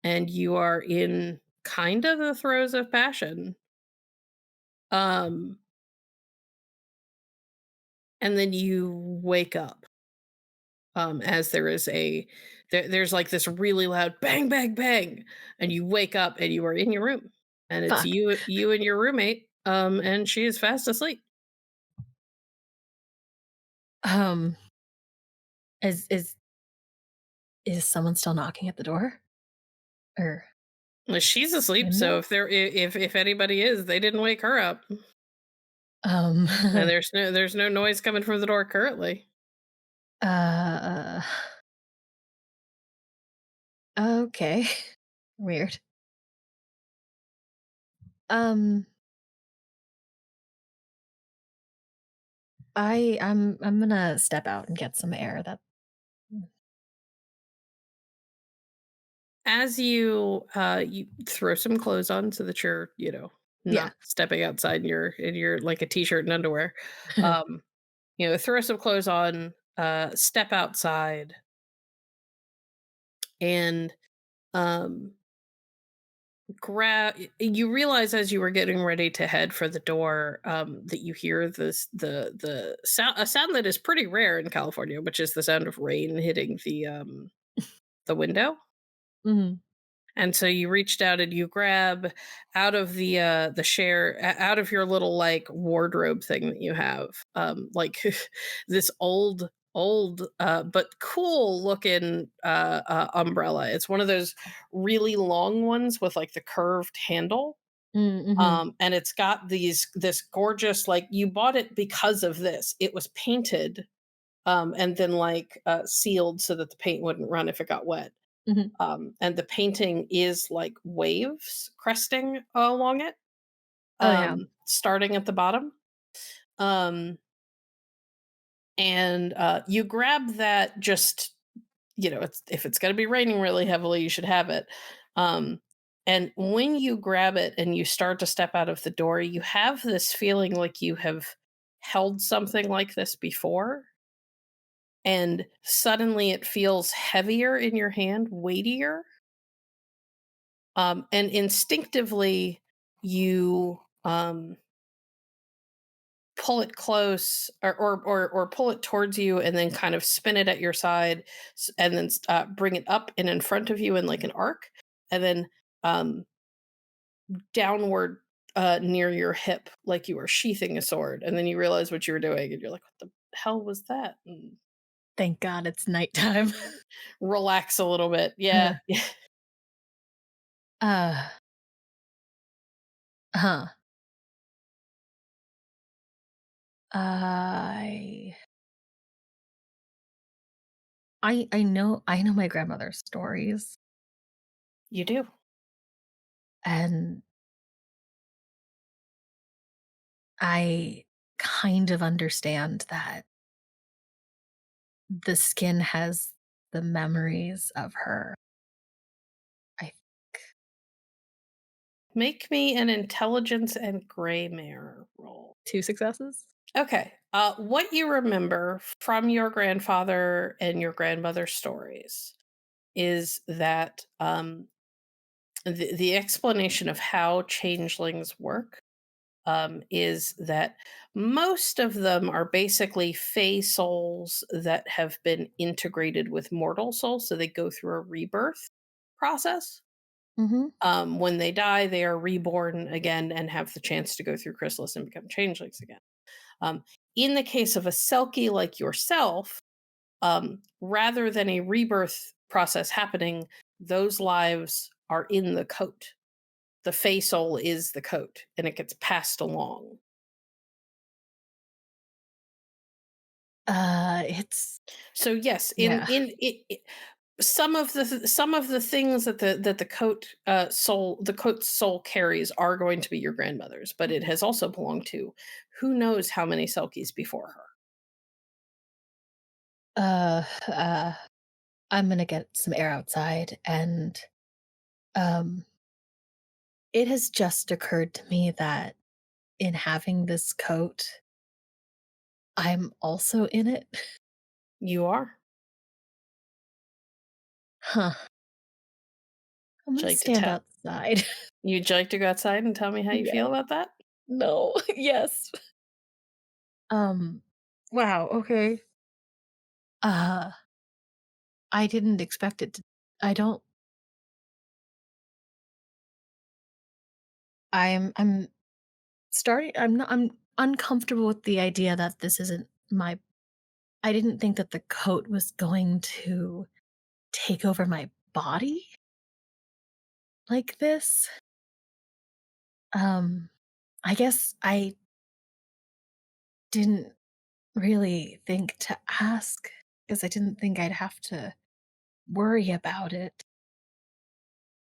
[SPEAKER 1] and you are in kind of the throes of passion. Um, and then you wake up. as there is there's like this really loud bang bang bang, and you wake up and you are in your room, and it's
[SPEAKER 2] Fuck.
[SPEAKER 1] you and your roommate, and she is fast asleep.
[SPEAKER 2] Um, is is someone still knocking at the door? Or
[SPEAKER 1] Well, she's asleep, so
[SPEAKER 2] window?
[SPEAKER 1] if anybody is, they didn't wake her up,
[SPEAKER 2] Um,
[SPEAKER 1] and there's no noise coming from the door currently.
[SPEAKER 2] uh, okay. Weird. Um, I'm gonna step out and get some air. That
[SPEAKER 1] As you throw some clothes on so that you're,
[SPEAKER 2] yeah.
[SPEAKER 1] not stepping outside in your like a t-shirt and underwear. Um, throw some clothes on, step outside, and um you realize as you were getting ready to head for the door, that you hear the sound, a sound that is pretty rare in California, which is the sound of rain hitting the window.
[SPEAKER 2] Mhm.
[SPEAKER 1] And so you reached out and you grab out of the share out of your little like wardrobe thing that you have, like this old but cool looking umbrella. It's one of those really long ones with like the curved handle.
[SPEAKER 2] Mhm.
[SPEAKER 1] And it's got this gorgeous, like, you bought it because of this. It was painted, and then like sealed so that the paint wouldn't run if it got wet,
[SPEAKER 2] Mhm.
[SPEAKER 1] and the painting is like waves cresting along it,
[SPEAKER 2] Oh, yeah.
[SPEAKER 1] starting at the bottom. Um, and you grab that, just, if it's going to be raining really heavily, you should have it. Um, and when you grab it and you start to step out of the door, you have this feeling like you have held something like this before. And suddenly it feels heavier in your hand, weightier. And instinctively, you pull it close, or pull it towards you, and then kind of spin it at your side, and then bring it up and in front of you in like an arc, and then um, downward near your hip, like you were sheathing a sword. And then you realize what you were doing, and you're like, "What the hell was that?" And
[SPEAKER 2] Thank God it's nighttime.
[SPEAKER 1] relax a little bit. Yeah.
[SPEAKER 2] Uh, huh. I I know my grandmother's stories,
[SPEAKER 1] You do.
[SPEAKER 2] and I kind of understand that the skin has the memories of her. I
[SPEAKER 1] Make me an intelligence and gray mare roll.
[SPEAKER 2] 2 successes?
[SPEAKER 1] Okay. What you remember from your grandfather and your grandmother's stories is that, the explanation of how changelings work, is that most of them are basically fey souls that have been integrated with mortal souls. So they go through a rebirth process.
[SPEAKER 2] Mhm.
[SPEAKER 1] When they die, they are reborn again and have the chance to go through chrysalis and become changelings again. Um, in the case of a selkie like yourself, rather than a rebirth process happening, those lives are in the coat. The Fey soul is the coat, and it gets passed along.
[SPEAKER 2] It's
[SPEAKER 1] So yes,
[SPEAKER 2] yeah.
[SPEAKER 1] some of the things that the coat soul carries are going to be your grandmother's, but it has also belonged to who knows how many selkies before her.
[SPEAKER 2] Uh, uh, I'm gonna get some air outside, and, um, it has just occurred to me that in having this coat, I'm also in it.
[SPEAKER 1] You are.
[SPEAKER 2] Huh. I'm
[SPEAKER 1] Would you
[SPEAKER 2] gonna
[SPEAKER 1] like to
[SPEAKER 2] stand
[SPEAKER 1] tell?
[SPEAKER 2] outside.
[SPEAKER 1] You'd like to go outside and tell me how you feel
[SPEAKER 2] Yes.
[SPEAKER 1] about that?
[SPEAKER 2] No. Yes. Um, wow, okay. I didn't expect it to. I don't. I'm starting. I'm not. I'm uncomfortable with the idea that this isn't my. I didn't think that the coat was going to take over my body like this. Um, I guess I didn't really think to ask because I didn't think I'd have to worry about it.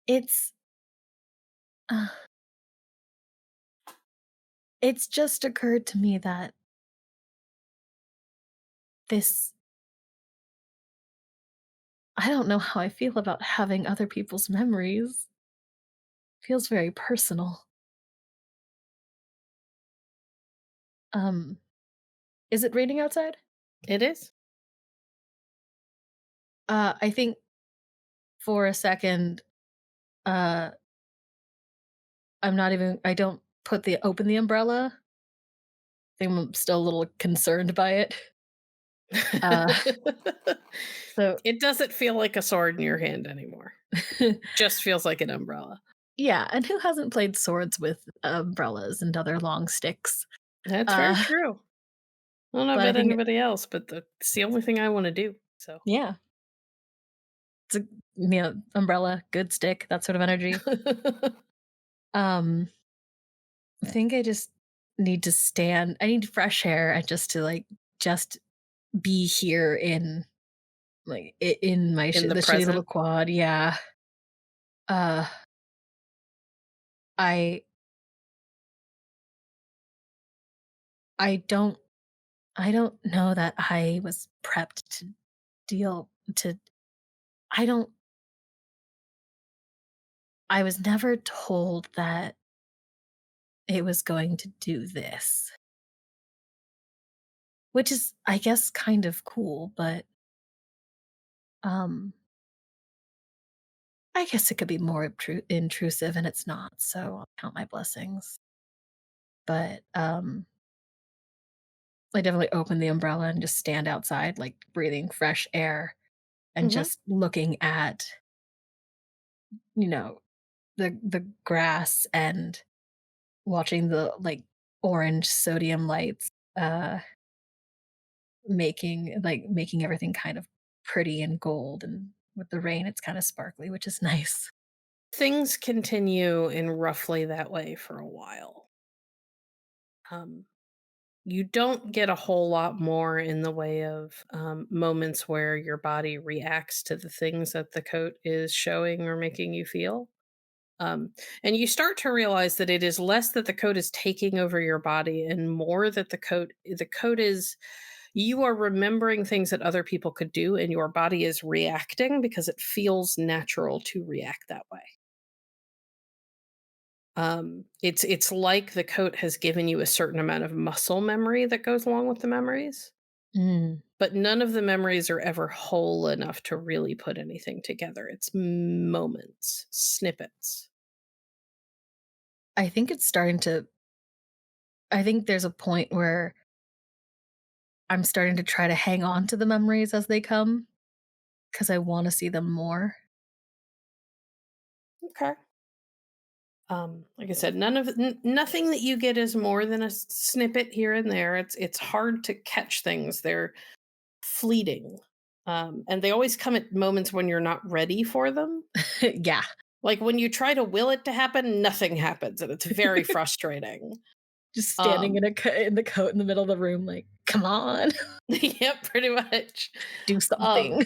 [SPEAKER 2] It's uh, it's just occurred to me that this I don't know how I feel about having other people's memories. Feels very personal. Um, is it raining outside?
[SPEAKER 1] It is.
[SPEAKER 2] I think for a second, uh, I don't open the umbrella. I think I'm still a little concerned by it. Uh, so
[SPEAKER 1] It doesn't feel like a sword in your hand anymore. Just feels like an umbrella.
[SPEAKER 2] yeah, and who hasn't played swords with umbrellas and other long sticks?
[SPEAKER 1] That's very
[SPEAKER 2] Uh,
[SPEAKER 1] true. I don't know
[SPEAKER 2] but I
[SPEAKER 1] about
[SPEAKER 2] think
[SPEAKER 1] anybody else, but it's the only thing I wanna do, so.
[SPEAKER 2] yeah, it's a umbrella, good stick, that sort of energy. Um, I think I just need to stand. I need fresh air and just to just be here in in my
[SPEAKER 1] In the
[SPEAKER 2] the shitty little
[SPEAKER 1] present.
[SPEAKER 2] quad. Yeah. Uh, I I don't I don't know that I was prepped to deal to. I don't. I was never told that it was going to do this, which is, I guess, kind of cool. But um, I guess it could be more intrusive, and it's not. So I'll count my blessings. But I definitely open the umbrella and just stand outside, like breathing fresh air and
[SPEAKER 1] Mhm.
[SPEAKER 2] just looking at, you know, the grass and watching the orange sodium lights uh making everything kind of pretty and gold, and with the rain it's kind of sparkly, which is nice.
[SPEAKER 1] Things continue in roughly that way for a while. Um, you don't get a whole lot more in the way of, moments where your body reacts to the things that the coat is showing or making you feel. Um, and you start to realize that it is less that the coat is taking over your body and more that the coat is you are remembering things that other people could do and your body is reacting because it feels natural to react that way. It's like the coat has given you a certain amount of muscle memory that goes along with the memories,
[SPEAKER 2] Mm.
[SPEAKER 1] but none of the memories are ever whole enough to really put anything together. It's moments, snippets.
[SPEAKER 2] I think it's starting to. I think there's a point where I'm starting to try to hang on to the memories as they come because I want to see them more.
[SPEAKER 1] Okay. Like I said, nothing that you get is more than a snippet here and there. It's hard to catch things. They're fleeting. And they always come at moments when you're not ready for them.
[SPEAKER 2] Yeah.
[SPEAKER 1] Like when you try to will it to happen, nothing happens, and it's very frustrating.
[SPEAKER 2] Just standing
[SPEAKER 1] Um,
[SPEAKER 2] in the coat in the middle of the room, like, come on,
[SPEAKER 1] yep, pretty much.
[SPEAKER 2] do something.
[SPEAKER 1] Um,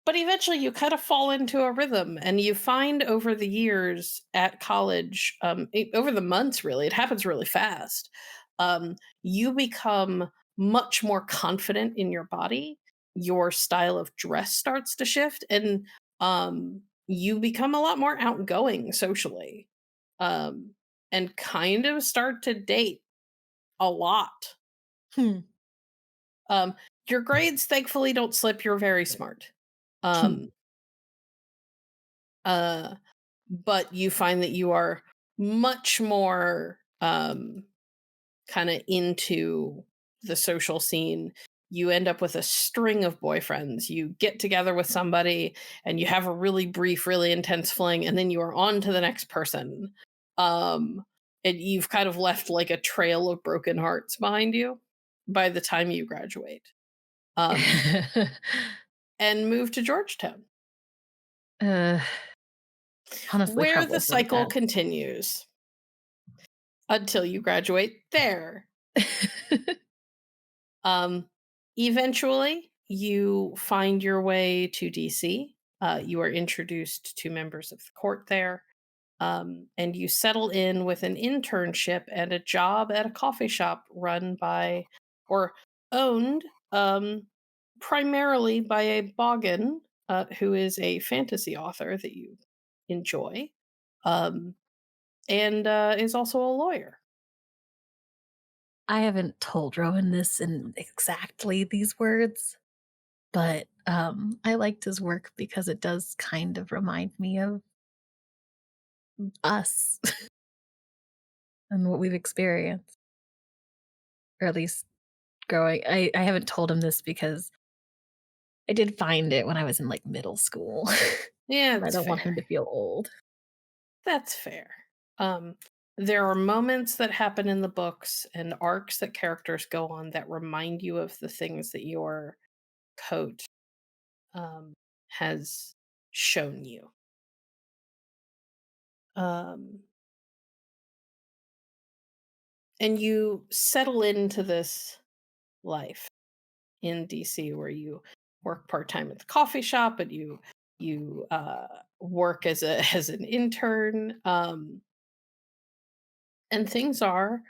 [SPEAKER 1] but eventually you kind of fall into a rhythm and you find over the years at college, over the months, really, it happens really fast. You become much more confident in your body. Your style of dress starts to shift, and you become a lot more outgoing socially, um, and kind of start to date a lot.
[SPEAKER 2] Hmm.
[SPEAKER 1] Um, your grades, thankfully, don't slip. You're very smart.
[SPEAKER 2] Hmm.
[SPEAKER 1] Um, uh, but you find that you are much more kind of into the social scene. you end up with a string of boyfriends. You get together with somebody and you have a really brief, really intense fling, and then you are on to the next person. Um, and you've kind of left like a trail of broken hearts behind you by the time you graduate. Um, and move to Georgetown,
[SPEAKER 2] uh, honestly,
[SPEAKER 1] where the
[SPEAKER 2] probably for the
[SPEAKER 1] cycle
[SPEAKER 2] best.
[SPEAKER 1] continues until you graduate there. Um, Eventually, you find your way to DC. You are introduced to members of the court there, and you settle in with an internship and a job at a coffee shop run by or owned primarily by a boggin who is a fantasy author that you enjoy, um, and is also a lawyer.
[SPEAKER 2] I haven't told Rowan this in exactly these words, but I liked his work because it does kind of remind me of us and what we've experienced, or at least growing. I haven't told him this because I did find it when I was in like middle school,
[SPEAKER 1] Yeah,
[SPEAKER 2] and I
[SPEAKER 1] it's
[SPEAKER 2] don't want
[SPEAKER 1] fair.
[SPEAKER 2] him to feel old.
[SPEAKER 1] That's fair. Um, there are moments that happen in the books and arcs that characters go on that remind you of the things that your coat has shown you. Um, and you settle into this life in DC where you work part time at the coffee shop, and you work as a as an intern, and things are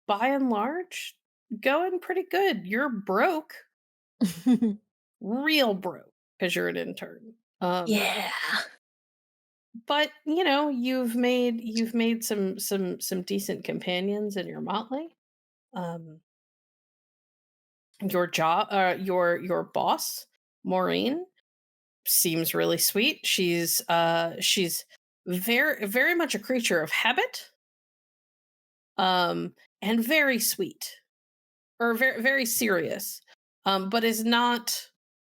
[SPEAKER 1] by and large going pretty good. You're broke, real broke, because you're an intern.
[SPEAKER 2] Yeah.
[SPEAKER 1] But you know, you've made some decent companions in your motley. Um, your boss, Maureen, seems really sweet. She's very much a creature of habit, and very sweet, or very serious, but is not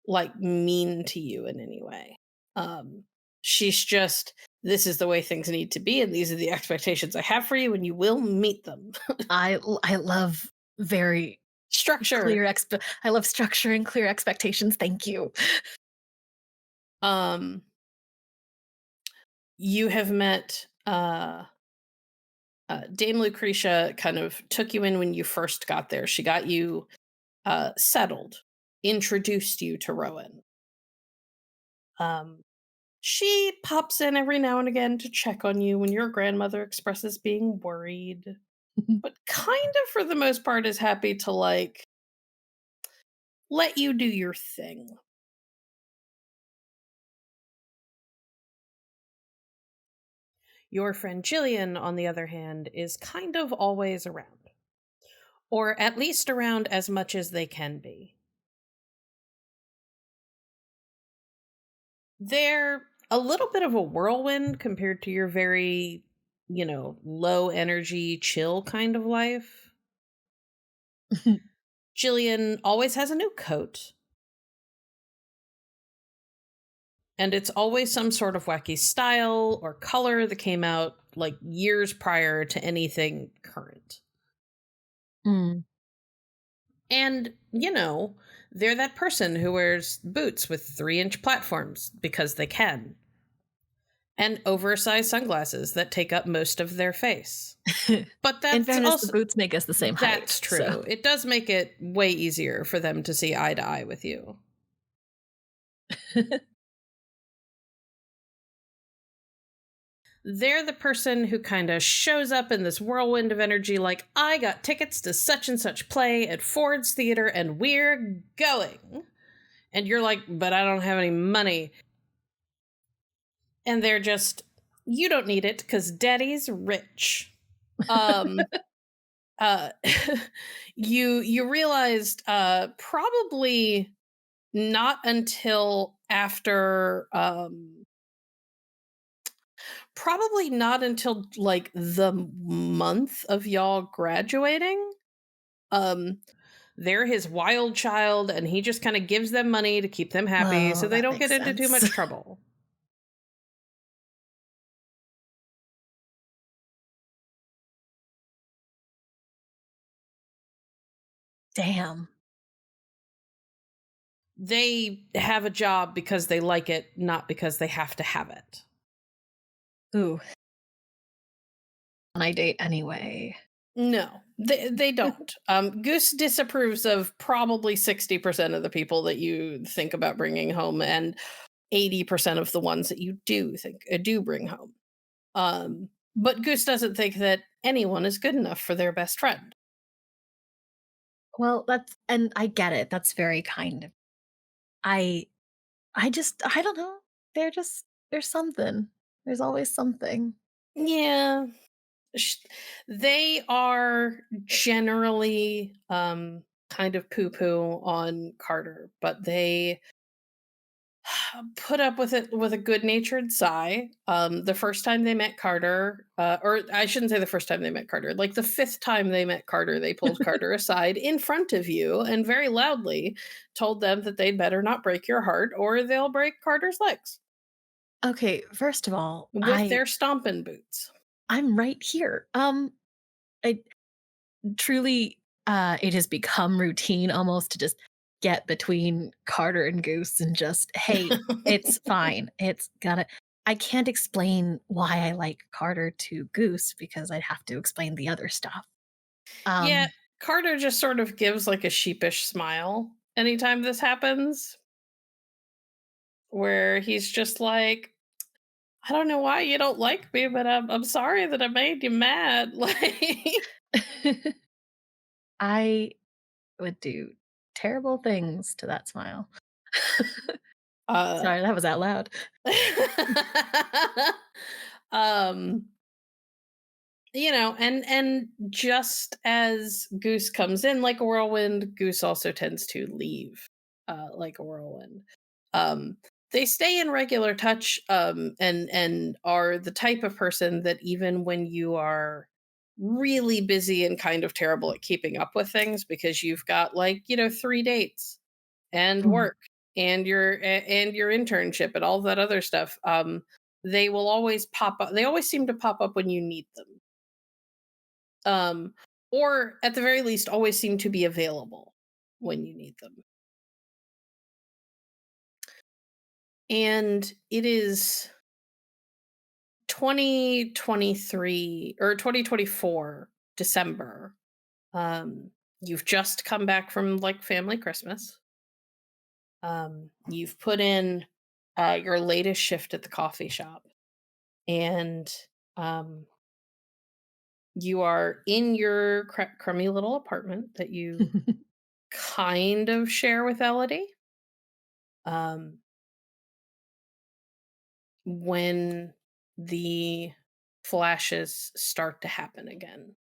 [SPEAKER 1] like mean to you in any way. Um, she's just, this is the way things need to be, and these are the expectations I have for you, and you will meet them.
[SPEAKER 2] I love very
[SPEAKER 1] Structure.
[SPEAKER 2] clear I love structure and clear expectations. Thank you.
[SPEAKER 1] Um, you have met Dame Lucretia. Kind of took you in when you first got there. She got you settled, introduced you to Rowan. Um, she pops in every now and again to check on you when your grandmother expresses being worried, but kind of for the most part is happy to like let you do your thing. Your friend Jillian, on the other hand, is kind of always around, or at least around as much as they can be. They're a little bit of a whirlwind compared to your very, low energy, chill kind of life. Jillian always has a new coat, and it's always some sort of wacky style or color that came out like years prior to anything current.
[SPEAKER 2] Mm.
[SPEAKER 1] And, they're that person who wears boots with 3-inch platforms because they can, and oversized sunglasses that take up most of their face. But
[SPEAKER 2] In
[SPEAKER 1] that's
[SPEAKER 2] fairness, the
[SPEAKER 1] also,
[SPEAKER 2] boots make us the same height.
[SPEAKER 1] that's
[SPEAKER 2] So
[SPEAKER 1] true. It does make it way easier for them to see eye to eye with you. They're the person who kind of shows up in this whirlwind of energy, like, I got tickets to such and such play at Ford's Theater and we're going. And you're like, but I don't have any money. And they're just, you don't need it because daddy's rich. Um, uh, you realized probably not until after probably not until like the month of y'all graduating, um they're his wild child, and he just kind of gives them money to keep them happy so
[SPEAKER 2] Oh,
[SPEAKER 1] they
[SPEAKER 2] that
[SPEAKER 1] don't get
[SPEAKER 2] makes
[SPEAKER 1] into too
[SPEAKER 2] sense.
[SPEAKER 1] much trouble.
[SPEAKER 2] Damn.
[SPEAKER 1] They have a job because they like it, not because they have to have it.
[SPEAKER 2] Ooh. I date anyway.
[SPEAKER 1] No, they don't. Goose disapproves of probably 60% of the people that you think about bringing home, and 80% of the ones that you do bring home. But Goose doesn't think that anyone is good enough for their best friend.
[SPEAKER 2] Well, and I get it. That's very kind of. I I don't know. There's something. There's always something.
[SPEAKER 1] Yeah, sh- they are generally kind of poo poo on Carter, but they put up with it with a good natured sigh. The first time they met Carter, or I shouldn't say the first time they met Carter, like the fifth time they met Carter, they pulled Carter aside in front of you and very loudly told them that they'd better not break your heart or they'll break Carter's legs
[SPEAKER 2] Okay, first of all,
[SPEAKER 1] with their stomping boots.
[SPEAKER 2] I'm right here. I truly it has become routine almost to just get between Carter and Goose and just, hey, it's fine. It's gotta I can't explain why I like Carter to Goose because I'd have to explain the other stuff.
[SPEAKER 1] Yeah,
[SPEAKER 2] Um,
[SPEAKER 1] Carter just sort of gives like a sheepish smile anytime this happens, where he's just like, I don't know why you don't like me, but I'm sorry that I made you mad. Like,
[SPEAKER 2] I would do terrible things to that smile.
[SPEAKER 1] uh,
[SPEAKER 2] Sorry, that was out loud.
[SPEAKER 1] um, and just as Goose comes in like a whirlwind, Goose also tends to leave, like a whirlwind. Um, they stay in regular touch, and are the type of person that even when you are really busy and kind of terrible at keeping up with things because you've got like 3 dates and
[SPEAKER 2] Mm.
[SPEAKER 1] work and your internship and all that other stuff, they will always pop up. They always seem to pop up when you need them, um, or at the very least always seem to be available when you need them. And it is 2023 or 2024 December. um you've just come back from like family Christmas. You've put in your latest shift at the coffee shop, and um you are in your crummy little apartment that you kind of share with Elodie, um when the flashes start to happen again.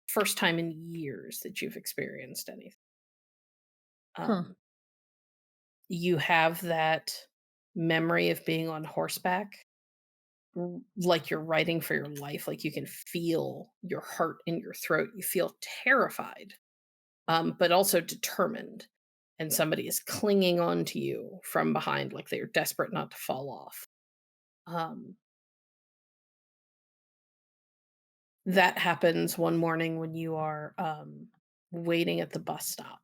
[SPEAKER 1] First time in years that you've experienced anything.
[SPEAKER 2] Huh.
[SPEAKER 1] Um, you have that memory of being on horseback, like you're riding for your life, like you can feel your heart in your throat. You feel terrified, but also determined. And somebody is clinging on to you from behind, like they're desperate not to fall off. Um, that happens one morning when you are waiting at the bus stop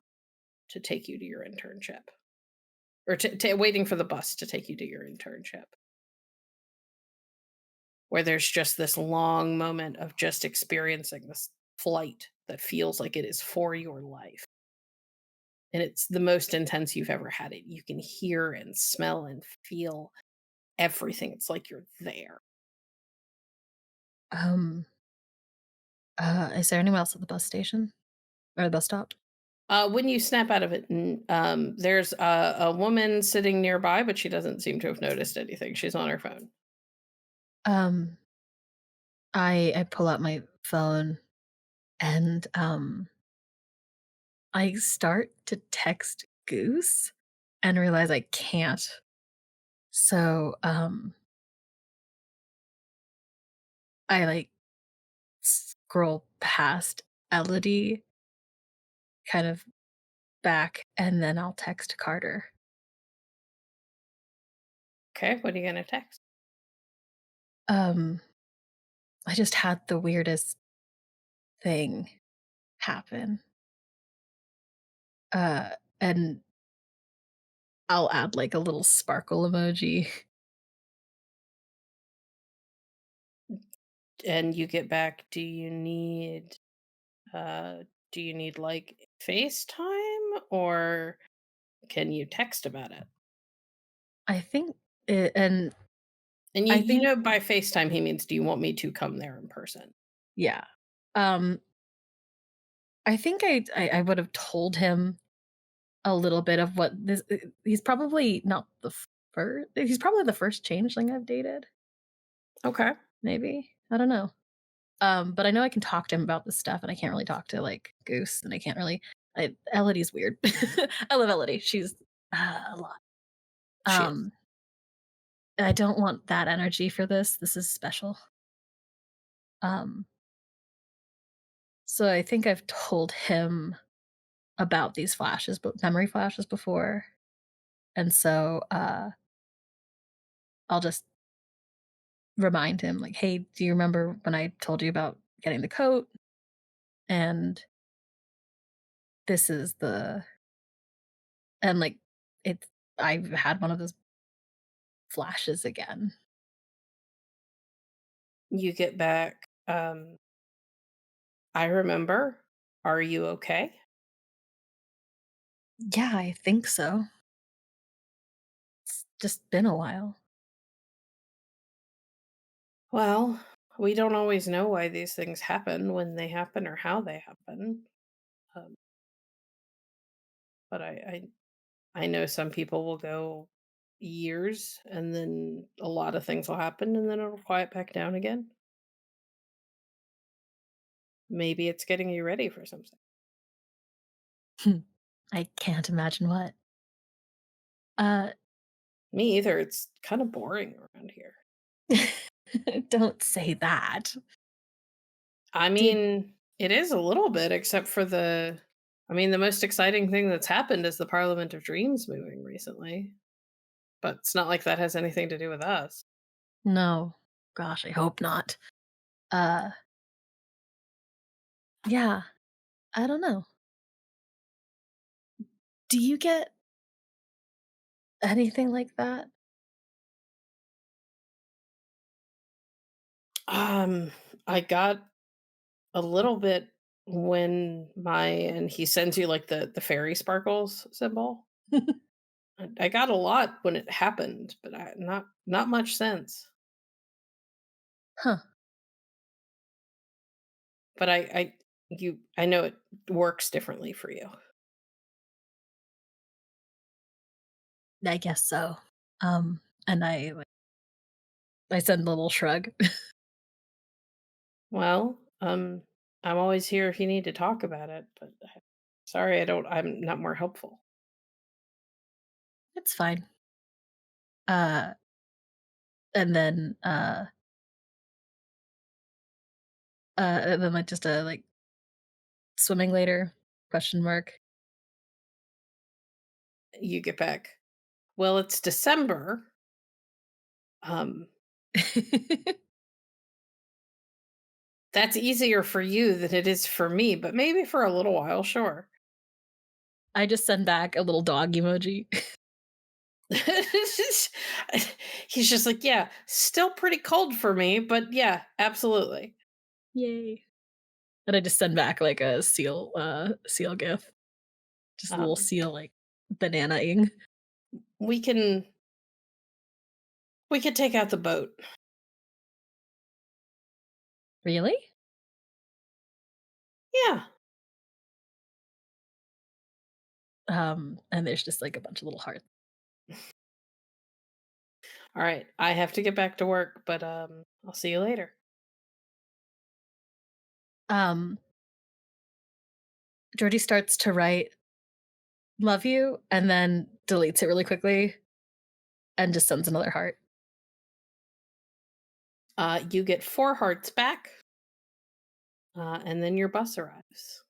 [SPEAKER 1] to take you to your internship, or waiting for the bus to take you to your internship, where there's just this long moment of just experiencing this flight that feels like it is for your life. And it's the most intense you've ever had it. You can hear and smell and feel everything. It's like you're there.
[SPEAKER 2] Um, is there anyone else at the bus station or the bus stop?
[SPEAKER 1] When you snap out of it, there's a woman sitting nearby, but she doesn't seem to have noticed anything. She's on her phone.
[SPEAKER 2] Um, I pull out my phone and I start to text Goose and realize I can't. So I like scroll past Elodie, kind of back, and then I'll text Carter.
[SPEAKER 1] Okay, what are you gonna text?
[SPEAKER 2] Um, I just had the weirdest thing happen. And I'll add like a little sparkle emoji.
[SPEAKER 1] And you get back, uh do you need like FaceTime, or can you text about it?
[SPEAKER 2] I think and
[SPEAKER 1] And
[SPEAKER 2] I
[SPEAKER 1] you
[SPEAKER 2] think
[SPEAKER 1] know by FaceTime he means, do you want me to come there in person?
[SPEAKER 2] yeah. Um I think I would have told him a little bit of what this he's probably not the first he's probably the first changeling I've dated,
[SPEAKER 1] Okay.
[SPEAKER 2] maybe. I don't know. But I know I can talk to him about this stuff, and I can't really talk to like Goose, and I can't really. Elodie's weird. I love Elodie. She's a lot.
[SPEAKER 1] She is.
[SPEAKER 2] Um, I don't want that energy for this. This is special. Um, so I think I've told him about these flashes, but memory flashes before, and so I'll just remind him, like, "Hey, do you remember when I told you about getting the coat? And this is the and like it's I've had one of those flashes again."
[SPEAKER 1] You get back, I remember. Are you okay?
[SPEAKER 2] Yeah, I think so. It's just been a while.
[SPEAKER 1] Well, we don't always know why these things happen when they happen or how they happen. Um, but I know some people will go years and then a lot of things will happen and then it'll quiet back down again. Maybe it's getting you ready for something.
[SPEAKER 2] I can't imagine what. Uh,
[SPEAKER 1] Me either. It's kind of boring around here.
[SPEAKER 2] don't say that.
[SPEAKER 1] I
[SPEAKER 2] Did
[SPEAKER 1] mean, it is a little bit, except for the most exciting thing that's happened is the Parliament of Dreams moving recently. But it's not like that has anything to do with us.
[SPEAKER 2] no. Gosh, I hope not. Uh, yeah, I don't know. Do you get anything like that?
[SPEAKER 1] Um, I got a little bit when my and he sends you like the fairy sparkles symbol. I got a lot when it happened, but not much since.
[SPEAKER 2] Huh.
[SPEAKER 1] But I know it works differently for you.
[SPEAKER 2] I guess so. And I send a little shrug.
[SPEAKER 1] Well, I'm always here if you need to talk about it, but sorry, I'm not more helpful.
[SPEAKER 2] It's fine. Uh, and then and then like just a like swimming later question mark.
[SPEAKER 1] You get back. Well, it's December. Um, that's easier for you than it is for me, but maybe for a little while, sure.
[SPEAKER 2] I just send back a little dog emoji.
[SPEAKER 1] He's just like, yeah, still pretty cold for me, but yeah, absolutely.
[SPEAKER 2] Yay. And I just send back like a seal gif. Just a little
[SPEAKER 1] Um,
[SPEAKER 2] seal like banana-ing.
[SPEAKER 1] we can we could take out the boat.
[SPEAKER 2] Really?
[SPEAKER 1] Yeah.
[SPEAKER 2] And there's just like a bunch of little hearts.
[SPEAKER 1] All right. I have to get back to work, but I'll see you later.
[SPEAKER 2] Um, Georgie starts to write "love you" and then deletes it really quickly and just sends another heart.
[SPEAKER 1] You get 4 hearts back, and then your bus arrives.